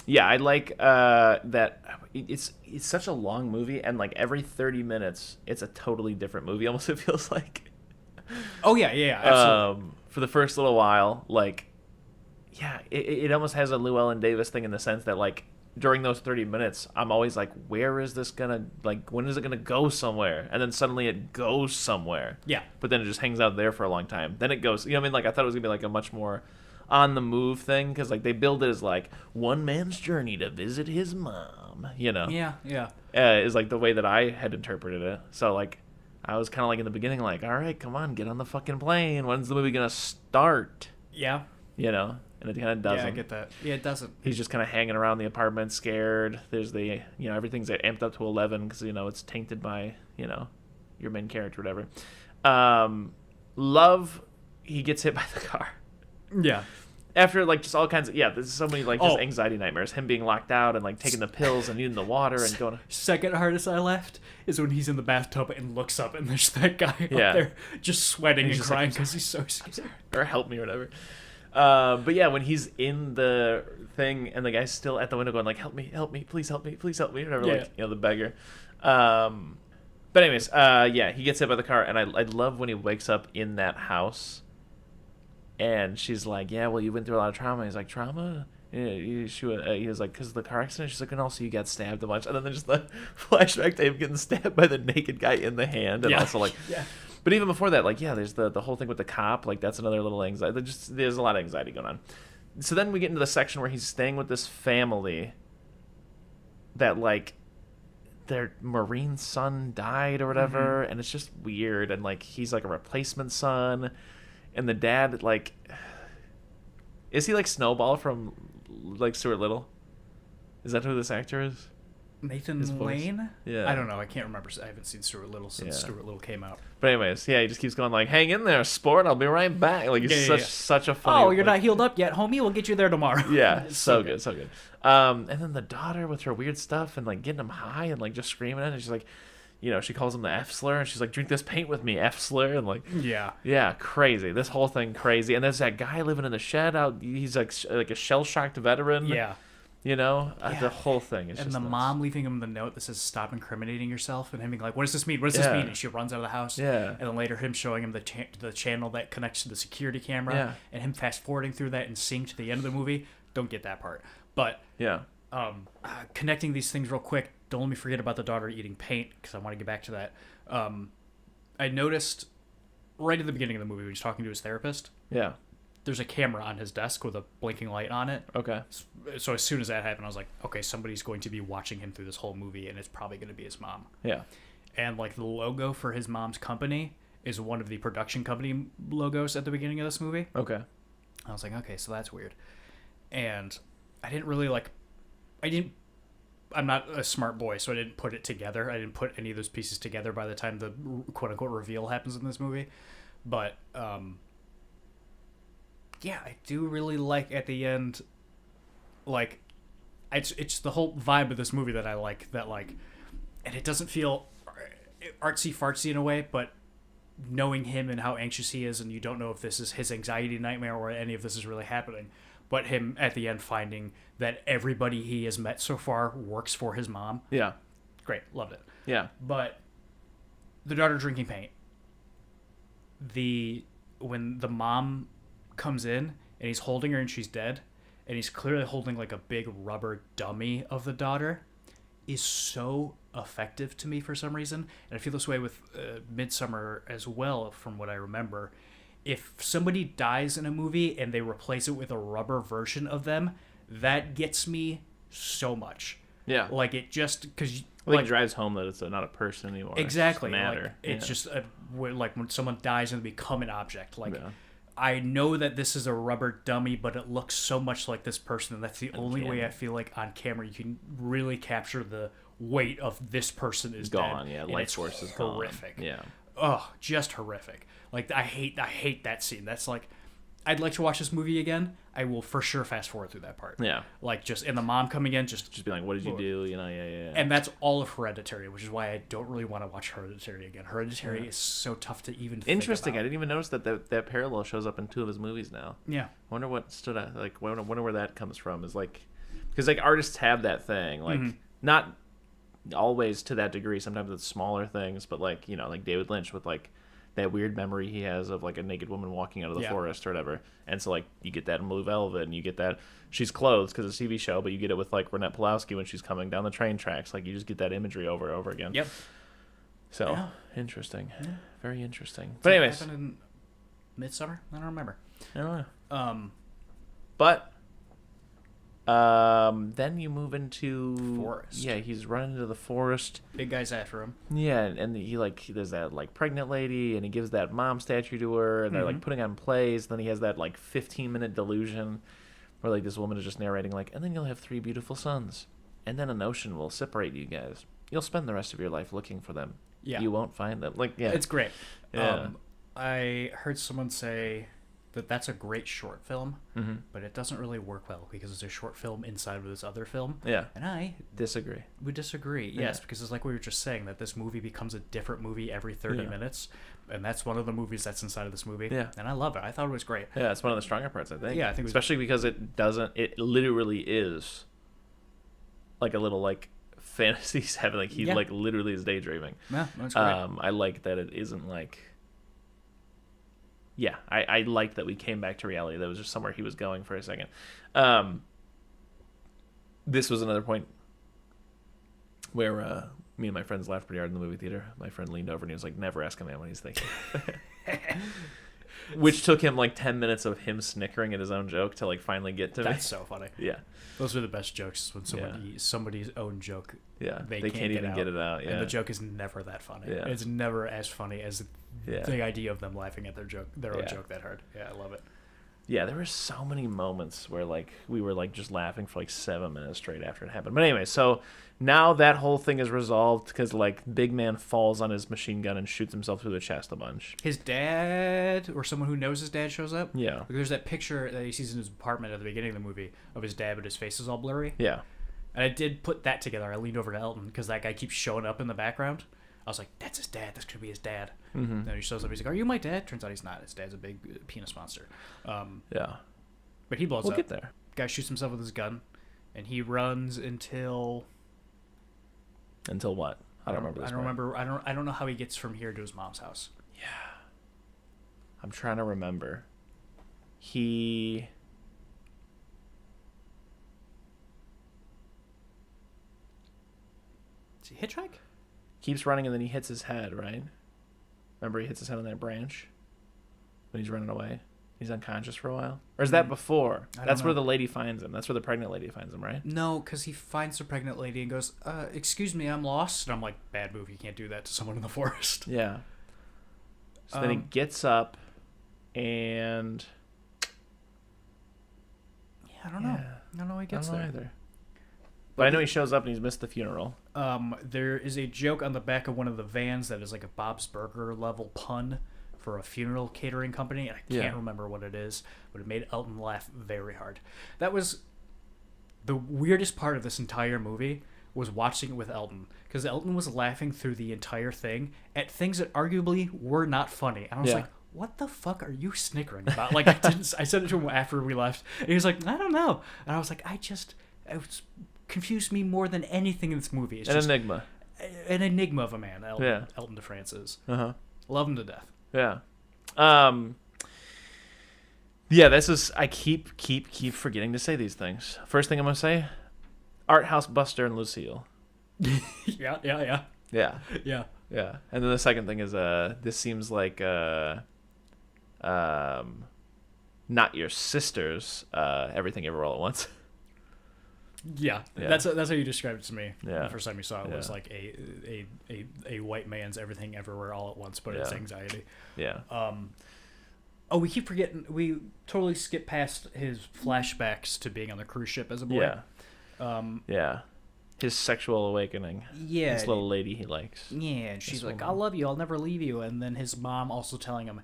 Yeah, I like that. It's such a long movie, and like every 30 minutes, it's a totally different movie. Almost it feels like. Oh yeah, absolutely. For the first little while, like, it almost has a Llewyn Davis thing in the sense that like during those 30 minutes, I'm always like, where is this gonna, like, when is it gonna go somewhere? And then suddenly it goes somewhere. Yeah. But then it just hangs out there for a long time. Then it goes, you know what I mean? Like, I thought it was gonna be like a much more on the move thing, because like they build it as like one man's journey to visit his mom, you know? Yeah. Is like the way that I had interpreted it. So like, I was kind of like in the beginning, like, all right, come on, get on the fucking plane. When's the movie gonna start? Yeah. You know? And it kind of doesn't. Yeah, I get that. Yeah, it doesn't. He's just kind of hanging around the apartment, scared. There's everything's amped up to 11 because, it's tainted by, your main character, whatever. Love, he gets hit by the car. Yeah. After, like, just all kinds of, there's so many, like, just anxiety nightmares. Him being locked out and, like, taking the pills and needing the water and going. Second hardest I left is when he's in the bathtub and looks up and there's that guy up there just sweating and crying because he's so scared. Or help me or whatever. But yeah, when he's in the thing and the guy's still at the window going like, help me, please help me, whatever, like, you know, the beggar. But anyways, yeah, he gets hit by the car, and I love when he wakes up in that house, and she's like, yeah, well, you went through a lot of trauma. He's like, trauma? Yeah, he was like, because of the car accident. She's like, and also you got stabbed a bunch. And then there's just the flashback to him getting stabbed by the naked guy in the hand, and also like, But even before that, like, yeah, there's the whole thing with the cop. Like, that's another little anxiety. There's a lot of anxiety going on. So then we get into the section where he's staying with this family that, like, their Marine son died or whatever, and it's just weird. And, like, he's, like, a replacement son. And the dad, like... Is he, like, Snowball from, like, Stuart Little? Is that who this actor is? Nathan Llweyn? Yeah. I don't know. I can't remember. I haven't seen Stuart Little since Stuart Little came out. But anyways, yeah, he just keeps going like, hang in there, sport. I'll be right back. Like, he's such a funny... Oh, you're not healed up yet, homie? We'll get you there tomorrow. Yeah, so good. And then the daughter with her weird stuff and, like, getting him high and, like, just screaming at it. And she's like, you know, she calls him the F slur. And she's like, drink this paint with me, F slur. And, like... Yeah, crazy. This whole thing crazy. And there's that guy living in the shed out. He's, like a shell-shocked veteran. Yeah. You know, the whole thing is and just the nuts. Mom leaving him the note that says "Stop incriminating yourself," and him being like, "What does this mean? What does this mean?" And she runs out of the house. Yeah. And then later, him showing him the channel that connects to the security camera, and him fast forwarding through that and seeing to the end of the movie. Don't get that part, but connecting these things real quick. Don't let me forget about the daughter eating paint because I want to get back to that. I noticed right at the beginning of the movie when he's talking to his therapist. Yeah. There's a camera on his desk with a blinking light on it. Okay. So as soon as that happened, I was like, okay, somebody's going to be watching him through this whole movie, and it's probably going to be his mom. Yeah. And, like, the logo for his mom's company is one of the production company logos at the beginning of this movie. Okay. I was like, okay, so that's weird. And I didn't really, I'm not a smart boy, so I didn't put it together. I didn't put any of those pieces together by the time the quote-unquote reveal happens in this movie. But, yeah, I do really like at the end, like, it's the whole vibe of this movie that I like, that, like, and it doesn't feel artsy-fartsy in a way, but knowing him and how anxious he is, and you don't know if this is his anxiety nightmare or any of this is really happening, but him at the end finding that everybody he has met so far works for his mom. Yeah. Great. Loved it. Yeah. But the daughter drinking paint. When the mom comes in and he's holding her and she's dead and he's clearly holding like a big rubber dummy of the daughter is so effective to me for some reason. And I feel this way with Midsommar as well, from what I remember. If somebody dies in a movie and they replace it with a rubber version of them, that gets me so much. Yeah. Like, it just... because it drives home that it's not a person anymore. Exactly. It's matter. It's just like when someone dies and they become an object. Like, I know that this is a rubber dummy, but it looks so much like this person, and that's the only way I feel like on camera you can really capture the weight of this person is gone. Dead. Yeah, life force is horrific. Gone. Yeah. Oh, just horrific. Like, I hate that scene. That's like, I'd like to watch this movie again. I will for sure fast forward through that part. Yeah. Like, just, and the mom coming in, just be like, what did you do? You know, yeah. And that's all of Hereditary, which is why I don't really want to watch Hereditary again. Hereditary is so tough to even Interesting. think about. I didn't even notice that parallel shows up in 2 of his movies now. Yeah. I wonder what stood out. Like, wonder where that comes from. Is like, because like artists have that thing. Like, not always to that degree. Sometimes it's smaller things, but like, you know, like David Lynch with like that weird memory he has of like a naked woman walking out of the forest or whatever. And so like you get that in Blue Velvet, and you get that she's clothed because it's a TV show, but you get it with like Renette Pulowski when she's coming down the train tracks. Like, you just get that imagery over and over again. Yep. So interesting. Yeah. Very interesting. But anyways, happened in Midsommar? I don't remember. I don't know. But then you move into forest. Yeah, he's running into the forest. Big guy's after him. Yeah, and he like there's that like pregnant lady, and he gives that mom statue to her, and they're like putting on plays. Then he has that like 15-minute delusion where like this woman is just narrating like, and then you'll have 3 beautiful sons, and then an ocean will separate you guys. You'll spend the rest of your life looking for them. Yeah, you won't find them. Like, yeah, it's great. Yeah. I heard someone say that's a great short film, but it doesn't really work well because it's a short film inside of this other film. Yeah. And I disagree. would disagree. Yes, because it's like we were just saying that this movie becomes a different movie every 30 minutes, and that's one of the movies that's inside of this movie. Yeah. And I love it. I thought it was great. Yeah, it's one of the stronger parts, I think. Yeah, I think especially because it literally is like a little like fantasy heaven. Like he like literally is daydreaming. Yeah, that's great. I like that it isn't like. Yeah, I liked that we came back to reality. That was just somewhere he was going for a second. This was another point where me and my friends laughed pretty hard in the movie theater. My friend leaned over and he was like, "Never ask a man what he's thinking." Which took him like 10 minutes of him snickering at his own joke to like finally get to me. That's so funny. Yeah. Those are the best jokes when somebody's own joke. Yeah. They can't even get it out. Yeah. And the joke is never that funny. Yeah. It's never as funny as the idea of them laughing at their own joke that hard. Yeah, I love it. Yeah, there were so many moments where like we were like just laughing for like 7 minutes straight after it happened. But anyway, so now that whole thing is resolved because like big man falls on his machine gun and shoots himself through the chest a bunch. His dad or someone who knows his dad shows up. Yeah. Like, there's that picture that he sees in his apartment at the beginning of the movie of his dad, but his face is all blurry. Yeah. And I did put that together. I leaned over to Elton because that guy keeps showing up in the background. I was like, that's his dad. That's going to be his dad. Mm-hmm. Then he shows up. He's like, are you my dad? Turns out he's not. His dad's a big penis monster. Yeah. But he blows up. We'll get there. Guy shoots himself with his gun, and he runs until... Until what? I don't remember. I don't know how he gets from here to his mom's house. Yeah. I'm trying to remember. He... Does he hitchhike? Keeps running and then he hits his head, right? Remember he hits his head on that branch when he's running away? He's unconscious for a while? Or is that before? That's where the lady finds him. That's where the pregnant lady finds him, right? No, because he finds the pregnant lady and goes, excuse me, I'm lost. And I'm like, bad move. You can't do that to someone in the forest. Yeah. So then he gets up and... Yeah, I don't know. I don't know how he gets there. Either. But I know he shows up and he's missed the funeral. There is a joke on the back of one of the vans that is like a Bob's Burger level pun for a funeral catering company. And I can't remember what it is, but it made Elton laugh very hard. That was the weirdest part of this entire movie, was watching it with Elton, because Elton was laughing through the entire thing at things that arguably were not funny. And I was like, what the fuck are you snickering about? Like, I said it to him after we left, and he was like, I don't know. And I was like, it was confused me more than anything in this movie. It's an just enigma. An enigma of a man, Elton DeFrance is. Uh-huh. Love him to death. Yeah. Yeah, this is... I keep forgetting to say these things. First thing I'm going to say, Art House Buster and Lucille. Yeah. Yeah. And then the second thing is, this seems like, not your sister's, Everything Ever All at Once. Yeah. That's how you described it to me. Yeah. The first time you saw it was like a white man's Everything Everywhere All at Once, but it's anxiety. Yeah. We keep forgetting. We totally skip past his flashbacks to being on the cruise ship as a boy. Yeah. His sexual awakening. Yeah. This little lady he likes. Yeah, and she's like, I'll love you, I'll never leave you. And then his mom also telling him,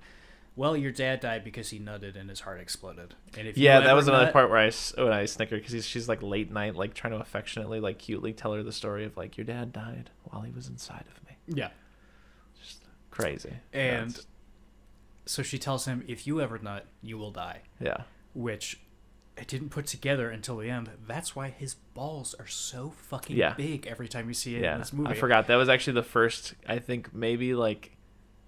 well, your dad died because he nutted and his heart exploded. And if that was another part where I snickered, because she's like late night, like trying to affectionately, like cutely tell her the story of like, your dad died while he was inside of me. Yeah. Just crazy. And so she tells him, if you ever nut, you will die. Yeah. Which I didn't put together until the end. That's why his balls are so fucking big every time you see it in this movie. I forgot. That was actually the first, I think maybe like,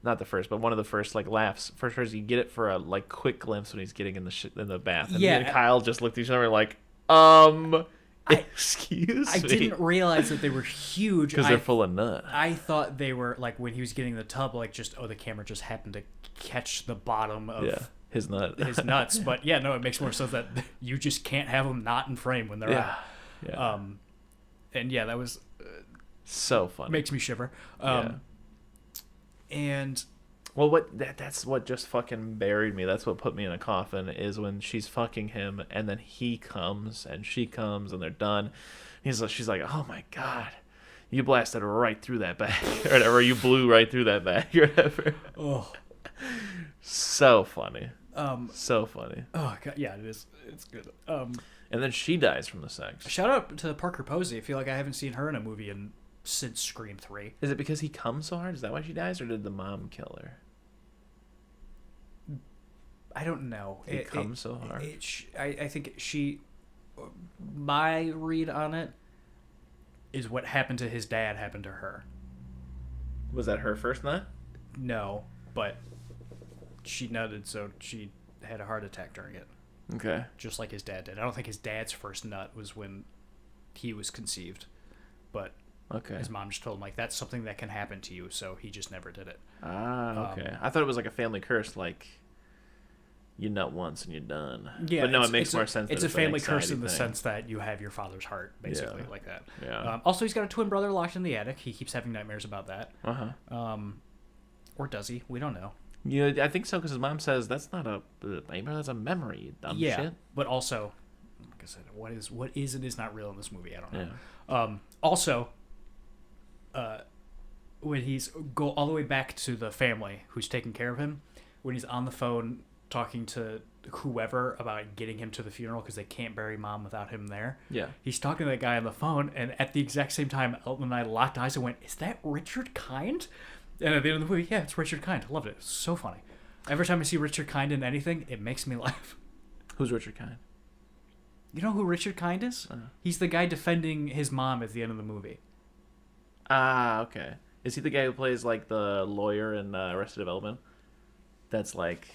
not the first, but one of the first like laughs. First, you get it for a like quick glimpse when he's getting in the bath. And me and Kyle just looked at each other like, excuse me. I didn't realize that they were huge. Because they're full of nut. I thought they were like, when he was getting in the tub, like just, the camera just happened to catch the bottom of his nuts. But it makes more sense that you just can't have them not in frame when they're out. Yeah. And that was so funny. Makes me shiver. And well, that's what just fucking buried me. That's what put me in a coffin, is when she's fucking him and then he comes and she comes and they're done. She's like, oh my god, you blasted right through that bag or whatever. You blew right through that bag or whatever. Oh, so funny. So funny. Oh god, yeah, it is. It's good. And then she dies from the sex. Shout out to Parker Posey. I feel like I haven't seen her in a movie since Scream 3. Is it because he comes so hard? Is that why she dies, or did the mom kill her? I don't know. He comes so hard. I think my read on it is what happened to his dad happened to her. Was that her first nut? No, but she nutted, so she had a heart attack during it. Okay. Just like his dad did. I don't think his dad's first nut was when he was conceived, but his mom just told him, like, that's something that can happen to you, so he just never did it. Ah, okay. I thought it was like a family curse, like you nut once and you're done. Yeah, but no, it makes more sense. It's a family curse in the sense that you have your father's heart, basically, like that. Yeah. Also, he's got a twin brother locked in the attic. He keeps having nightmares about that. Or does he? We don't know. Yeah, I think so, because his mom says that's not a nightmare, that's a memory, you dumb shit. But also, like I said, what is and is not real in this movie, I don't know. Yeah. Also, when he's go all the way back to the family who's taking care of him, when he's on the phone talking to whoever about getting him to the funeral because they can't bury mom without him there. Yeah. He's talking to that guy on the phone, and at the exact same time, Elton and I locked eyes and went, "Is that Richard Kind?" And at the end of the movie, yeah, it's Richard Kind. I loved it. It's so funny. Every time I see Richard Kind in anything, it makes me laugh. Who's Richard Kind? You know who Richard Kind is? He's the guy defending his mom at the end of the movie. Ah, okay. Is he the guy who plays, like, the lawyer in Arrested Development? That's like,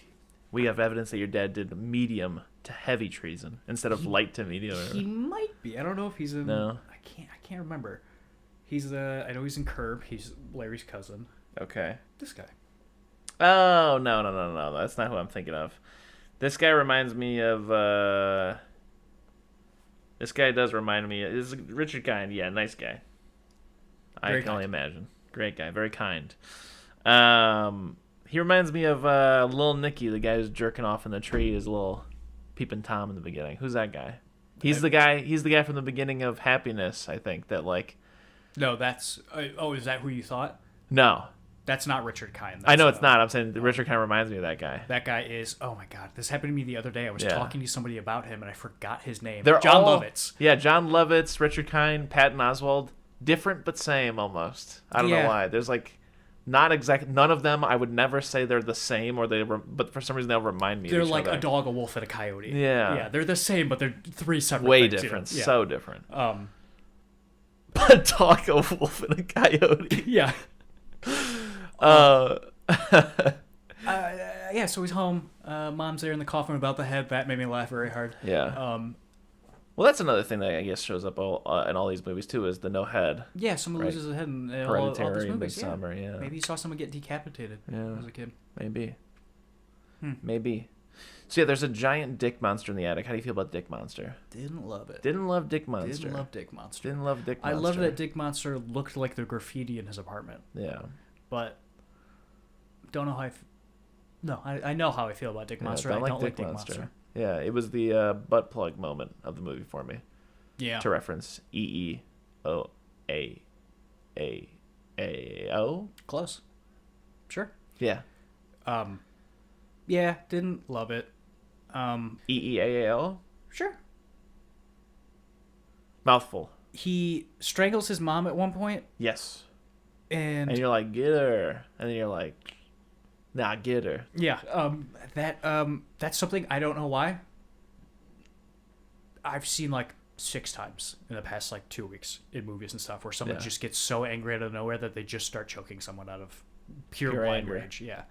we have evidence that your dad did medium to heavy treason instead of light to medium. He might be. I don't know if he's in... No. I can't remember. He's I know he's in Curb. He's Larry's cousin. Okay. This guy. Oh, no. That's not who I'm thinking of. This guy reminds me of... This guy does remind me... This is Richard Kind. Yeah, nice guy. I can only imagine. Great guy. Very kind. He reminds me of Lil Nicky, the guy who's jerking off in the tree, his little peeping Tom in the beginning. Who's that guy? He's the guy from the beginning of Happiness, I think, that, like... No, that's... is that who you thought? No. That's not Richard Kind. I know it's not. I'm saying Richard Kind reminds me of that guy. That guy is... Oh, my God. This happened to me the other day. I was talking to somebody about him, and I forgot his name. John Lovitz. Yeah, John Lovitz, Richard Kind, Patton Oswalt. Different but same, almost. I don't know why. There's, like... Not exact. None of them. I would never say they're the same, but for some reason they'll remind me. They're of each like other. a dog, a wolf, and a coyote. Yeah, they're the same, but they're three separate. Way things, different. You know? So different. A dog, a wolf, and a coyote. Yeah. Yeah. So he's home. Mom's there in the coffin about the head. That made me laugh very hard. Yeah. Well, that's another thing that I guess shows up in all these movies too, is the no head. Yeah, someone loses a head in all these movies. Yeah. Maybe you saw someone get decapitated as a kid. Maybe. Maybe. So yeah, there's a giant dick monster in the attic. How do you feel about Dick Monster? Didn't love it. Didn't love Dick Monster. Didn't love Dick Monster. Didn't love Dick Monster. I love that Dick Monster looked like the graffiti in his apartment. Yeah. But don't know how I know how I feel about Dick Monster. I don't like Dick Monster. Yeah, it was the butt plug moment of the movie for me. Yeah. To reference EEOAAO. Close. Sure. Yeah. Yeah, didn't love it. EEAAO? Sure. Mouthful. He strangles his mom at one point. Yes. And you're like, get her. And then you're like, nah, get her. Yeah. That's something I don't know why. I've seen like 6 times in the past like 2 weeks in movies and stuff where someone just gets so angry out of nowhere that they just start choking someone out of pure blind rage. Yeah.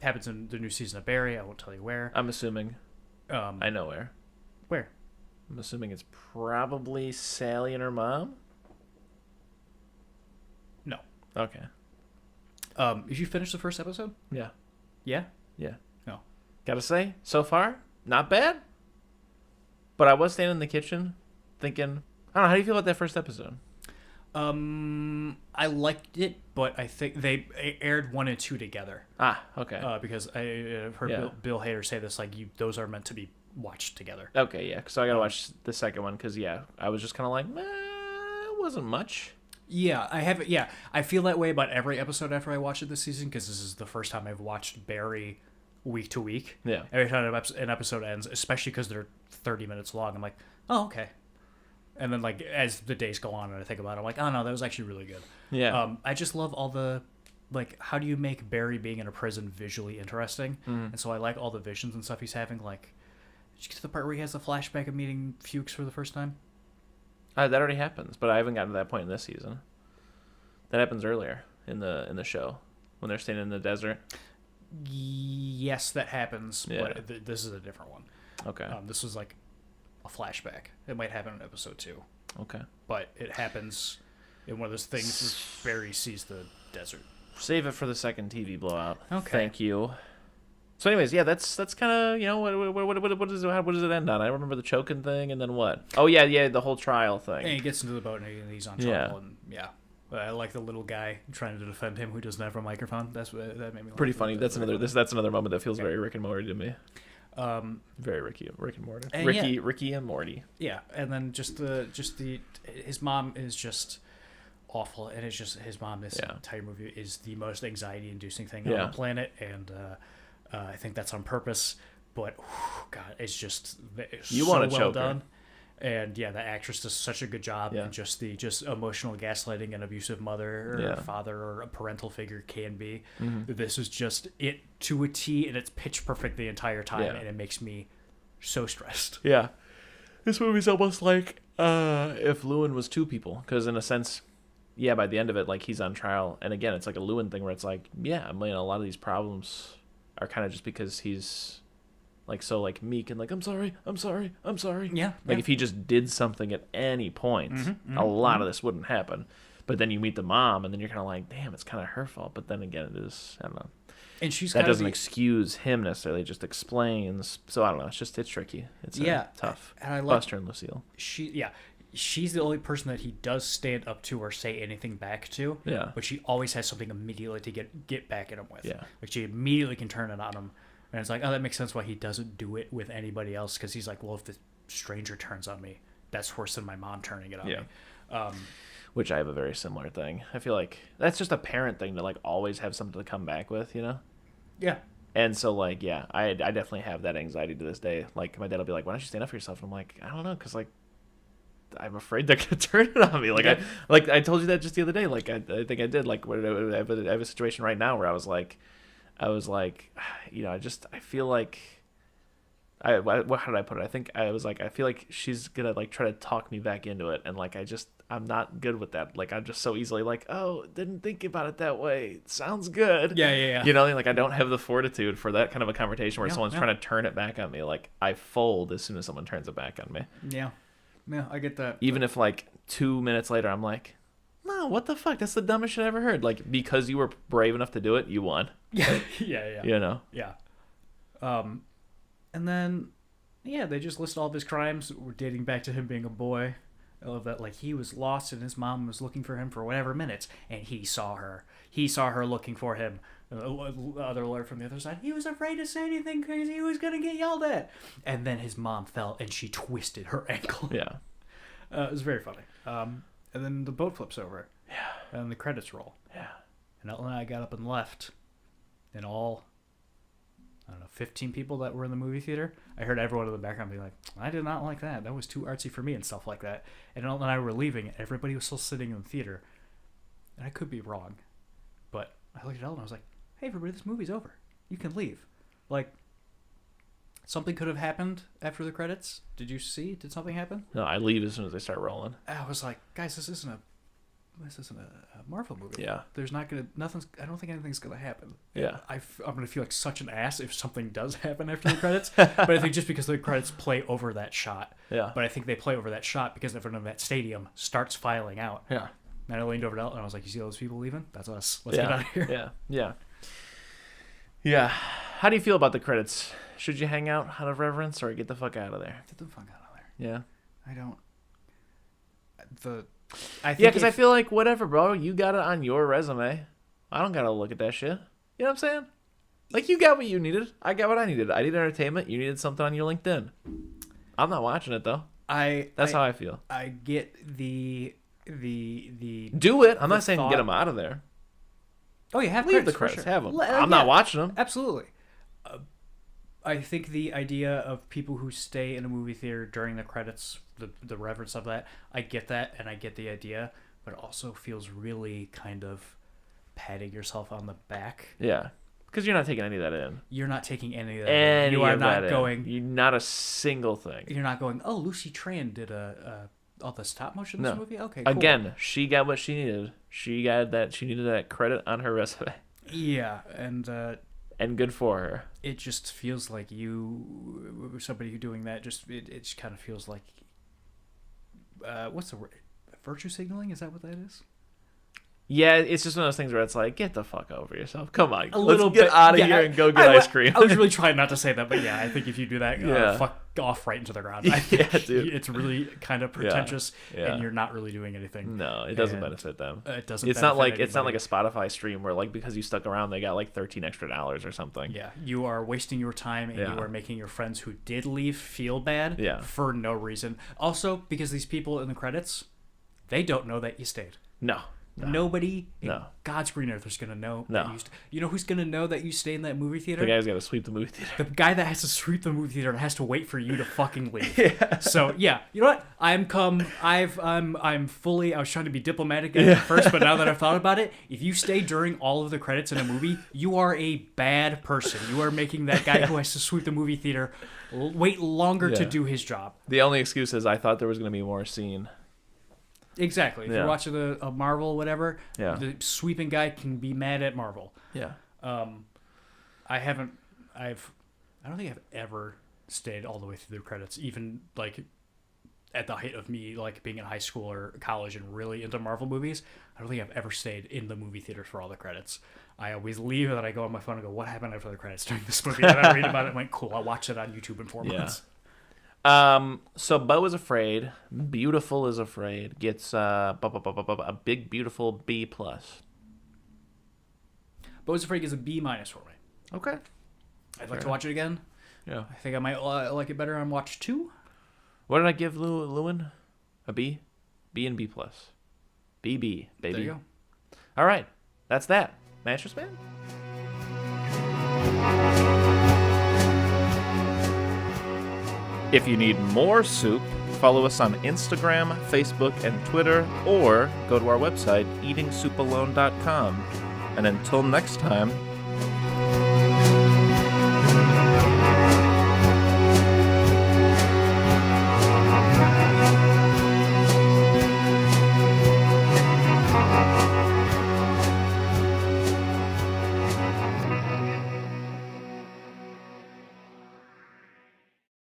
Happens in the new season of Barry. I won't tell you where. I'm assuming. I know where. Where? I'm assuming it's probably Sally and her mom. No. Okay. Did you finish the first episode? Yeah. Yeah? Yeah. No. Gotta say, so far, not bad. But I was standing in the kitchen thinking, I don't know, how do you feel about that first episode? I liked it, but I think they aired 1 and 2 together. Ah, okay. Because I heard Bill Hader say this, like, those are meant to be watched together. Okay, yeah. So I gotta watch the second one because, I was just kind of like, it wasn't much. Yeah, I have. Yeah, I feel that way about every episode after I watch it this season because this is the first time I've watched Barry week to week. Yeah. Every time an episode ends, especially because they're 30 minutes long, I'm like, oh, okay. And then, like, as the days go on and I think about it, I'm like, oh, no, that was actually really good. Yeah. I just love all the, like, how do you make Barry being in a prison visually interesting? And so I like all the visions and stuff he's having. Like, did you get to the part where he has the flashback of meeting Fuchs for the first time? That already happens, but I haven't gotten to that point in this season. That happens earlier in the show when they're staying in the desert. Yes, that happens, Yeah. but this is a different one. Okay. This was like a flashback. It might happen in episode 2. Okay. But it happens in one of those things where Barry sees the desert. Save it for the second TV blowout. Okay. Thank you. So, anyways, yeah, that's kind of, you know, what does it end on? I remember the choking thing, and then what? Oh yeah, the whole trial thing. And he gets into the boat and he's on trial, and yeah. I like the little guy trying to defend him who doesn't have a microphone. That made me laugh. Pretty funny. That's another moment that feels very Rick and Morty to me. Very Rick and Morty. Ricky and Morty. Yeah, and then his mom is just awful, and it's just his mom. This entire movie is the most anxiety-inducing thing on the planet, and I think that's on purpose. But God, it's just you so want to well choke done. her. And yeah, the actress does such a good job, and just emotional gaslighting an abusive mother or father or a parental figure can be. This is just it to a T, and it's pitch perfect the entire time, and it makes me so stressed. Yeah, this movie's almost like if Llewyn was 2 people, because in a sense, by the end of it, like he's on trial, and again, it's like a Llewyn thing where it's like, I mean, a lot of these problems are kind of just because he's like so like meek and like I'm sorry. Yeah. Like if he just did something at any point, a lot of this wouldn't happen. But then you meet the mom, and then you're kind of like, damn, it's kind of her fault. But then again, it is, I don't know. And that doesn't excuse him necessarily; it just explains. So I don't know. It's tricky. It's tough. And I like Buster and Lucille. She's the only person that he does stand up to or say anything back to. Yeah. But she always has something immediately to get back at him with. Yeah. Like she immediately can turn it on him. And it's like, oh, that makes sense why he doesn't do it with anybody else, because he's like, well, if the stranger turns on me, that's worse than my mom turning it on me. Which I have a very similar thing. I feel like that's just a parent thing to like always have something to come back with, you know? Yeah. And so like, I definitely have that anxiety to this day. Like my dad will be like, why don't you stand up for yourself? And I'm like, I don't know, because like I'm afraid they're gonna turn it on me. Like I told you that just the other day. Like I think I did. Like I have a situation right now where I was like, you know, I feel like, how did I put it? I think I was like, I feel like she's gonna like try to talk me back into it, and like I'm not good with that. Like I'm just so easily like, oh, didn't think about it that way. Sounds good. Yeah. You know, like I don't have the fortitude for that kind of a conversation where someone's trying to turn it back on me. Like I fold as soon as someone turns it back on me. Yeah, I get that. Even if like 2 minutes later I'm like, no, what the fuck? That's the dumbest shit I ever heard. Like, because you were brave enough to do it, you won. Yeah. You know? Yeah. And then, they just list all of his crimes. We're dating back to him being a boy. I love that. Like, he was lost and his mom was looking for him for whatever minutes, and he saw her. He saw her looking for him. Other lawyer from the other side, he was afraid to say anything because he was going to get yelled at. And then his mom fell and she twisted her ankle. Yeah. It was very funny. And then the boat flips over. Yeah. And the credits roll. Yeah. And Ellen and I got up and left. And all, 15 people that were in the movie theater, I heard everyone in the background be like, I did not like that. That was too artsy for me and stuff like that. And Ellen and I were leaving. And everybody was still sitting in the theater. And I could be wrong. But I looked at Ellen and I was like, hey, everybody, this movie's over. You can leave. Like, something could have happened after the credits. Did you see? Did something happen? No, I leave as soon as they start rolling. I was like, guys, this isn't a Marvel movie. Yeah. There's not gonna I don't think anything's gonna happen. Yeah. I'm gonna feel like such an ass if something does happen after the credits. But I think just because the credits play over that shot. Yeah. But I think they play over that shot because everyone in that stadium starts filing out. Yeah. And I leaned over to Ellen and I was like, you see all those people leaving? That's us. Let's get out of here. Yeah. How do you feel about the credits? Should you hang out of reverence or get the fuck out of there? Get the fuck out of there. Yeah. I don't. Because I feel like, whatever, bro. You got it on your resume. I don't got to look at that shit. You know what I'm saying? Like, you got what you needed. I got what I needed. I needed entertainment. You needed something on your LinkedIn. I'm not watching it, though. That's how I feel. I get the do it. I'm not saying get them out of there. Oh, you have leave the credits. Have them. I'm not watching them. Absolutely. I think the idea of people who stay in a movie theater during the credits, the reverence of that, I get that, and I get the idea, but it also feels really kind of patting yourself on the back. Yeah. Because you're not taking any of that in. You're not taking any of that in. You are not going... You're not a single thing. You're not going, oh, Lucy Tran did all the stop motion in this movie? Okay, cool. Again, she got what she needed. She needed that credit on her resume. Yeah, and good for her. It just feels like somebody who doing that, it just kind of feels like, what's the word? Virtue signaling? Is that what that is? Yeah, it's just one of those things where it's like, get the fuck over yourself. Come on, let's get out of here and go get ice cream. I was really trying not to say that, but yeah, I think if you do that, fuck off right into the ground. I think dude. It's really kind of pretentious, and you're not really doing anything. No, it doesn't benefit them. It doesn't. It's not like anybody. It's not like a Spotify stream where like because you stuck around, they got like $13 extra or something. Yeah, you are wasting your time, and you are making your friends who did leave feel bad for no reason. Also, because these people in the credits, they don't know that you stayed. No. Nobody in God's green earth is going to know. You know who's going to know that you stay in that movie theater? The guy who's got to sweep the movie theater. The guy that has to sweep the movie theater and has to wait for you to fucking leave. So, yeah. You know what? I'm fully... I was trying to be diplomatic at first, but now that I've thought about it, if you stay during all of the credits in a movie, you are a bad person. You are making that guy who has to sweep the movie theater wait longer to do his job. The only excuse is I thought there was going to be more scene. Exactly. If you're watching a Marvel or whatever, the sweeping guy can be mad at Marvel. Yeah. I don't think I've ever stayed all the way through the credits, even like at the height of me like being in high school or college and really into Marvel movies. I don't think I've ever stayed in the movie theaters for all the credits. I always leave and then I go on my phone and go, what happened after the credits during this movie? And I read about it and went, cool, I'll watch it on YouTube in 4 months. So Beau is afraid. Beautiful is afraid. Gets a big beautiful B+. Beau is afraid gets a B- for me. Okay. I'd like to watch it again. Yeah. I think I might like it better on watch 2. What did I give Llewyn? A B? B and B+. BB, baby. There you go. All right. That's that. Mattress Man? If you need more soup, follow us on Instagram, Facebook, and Twitter, or go to our website, eatingsoupalone.com. And until next time,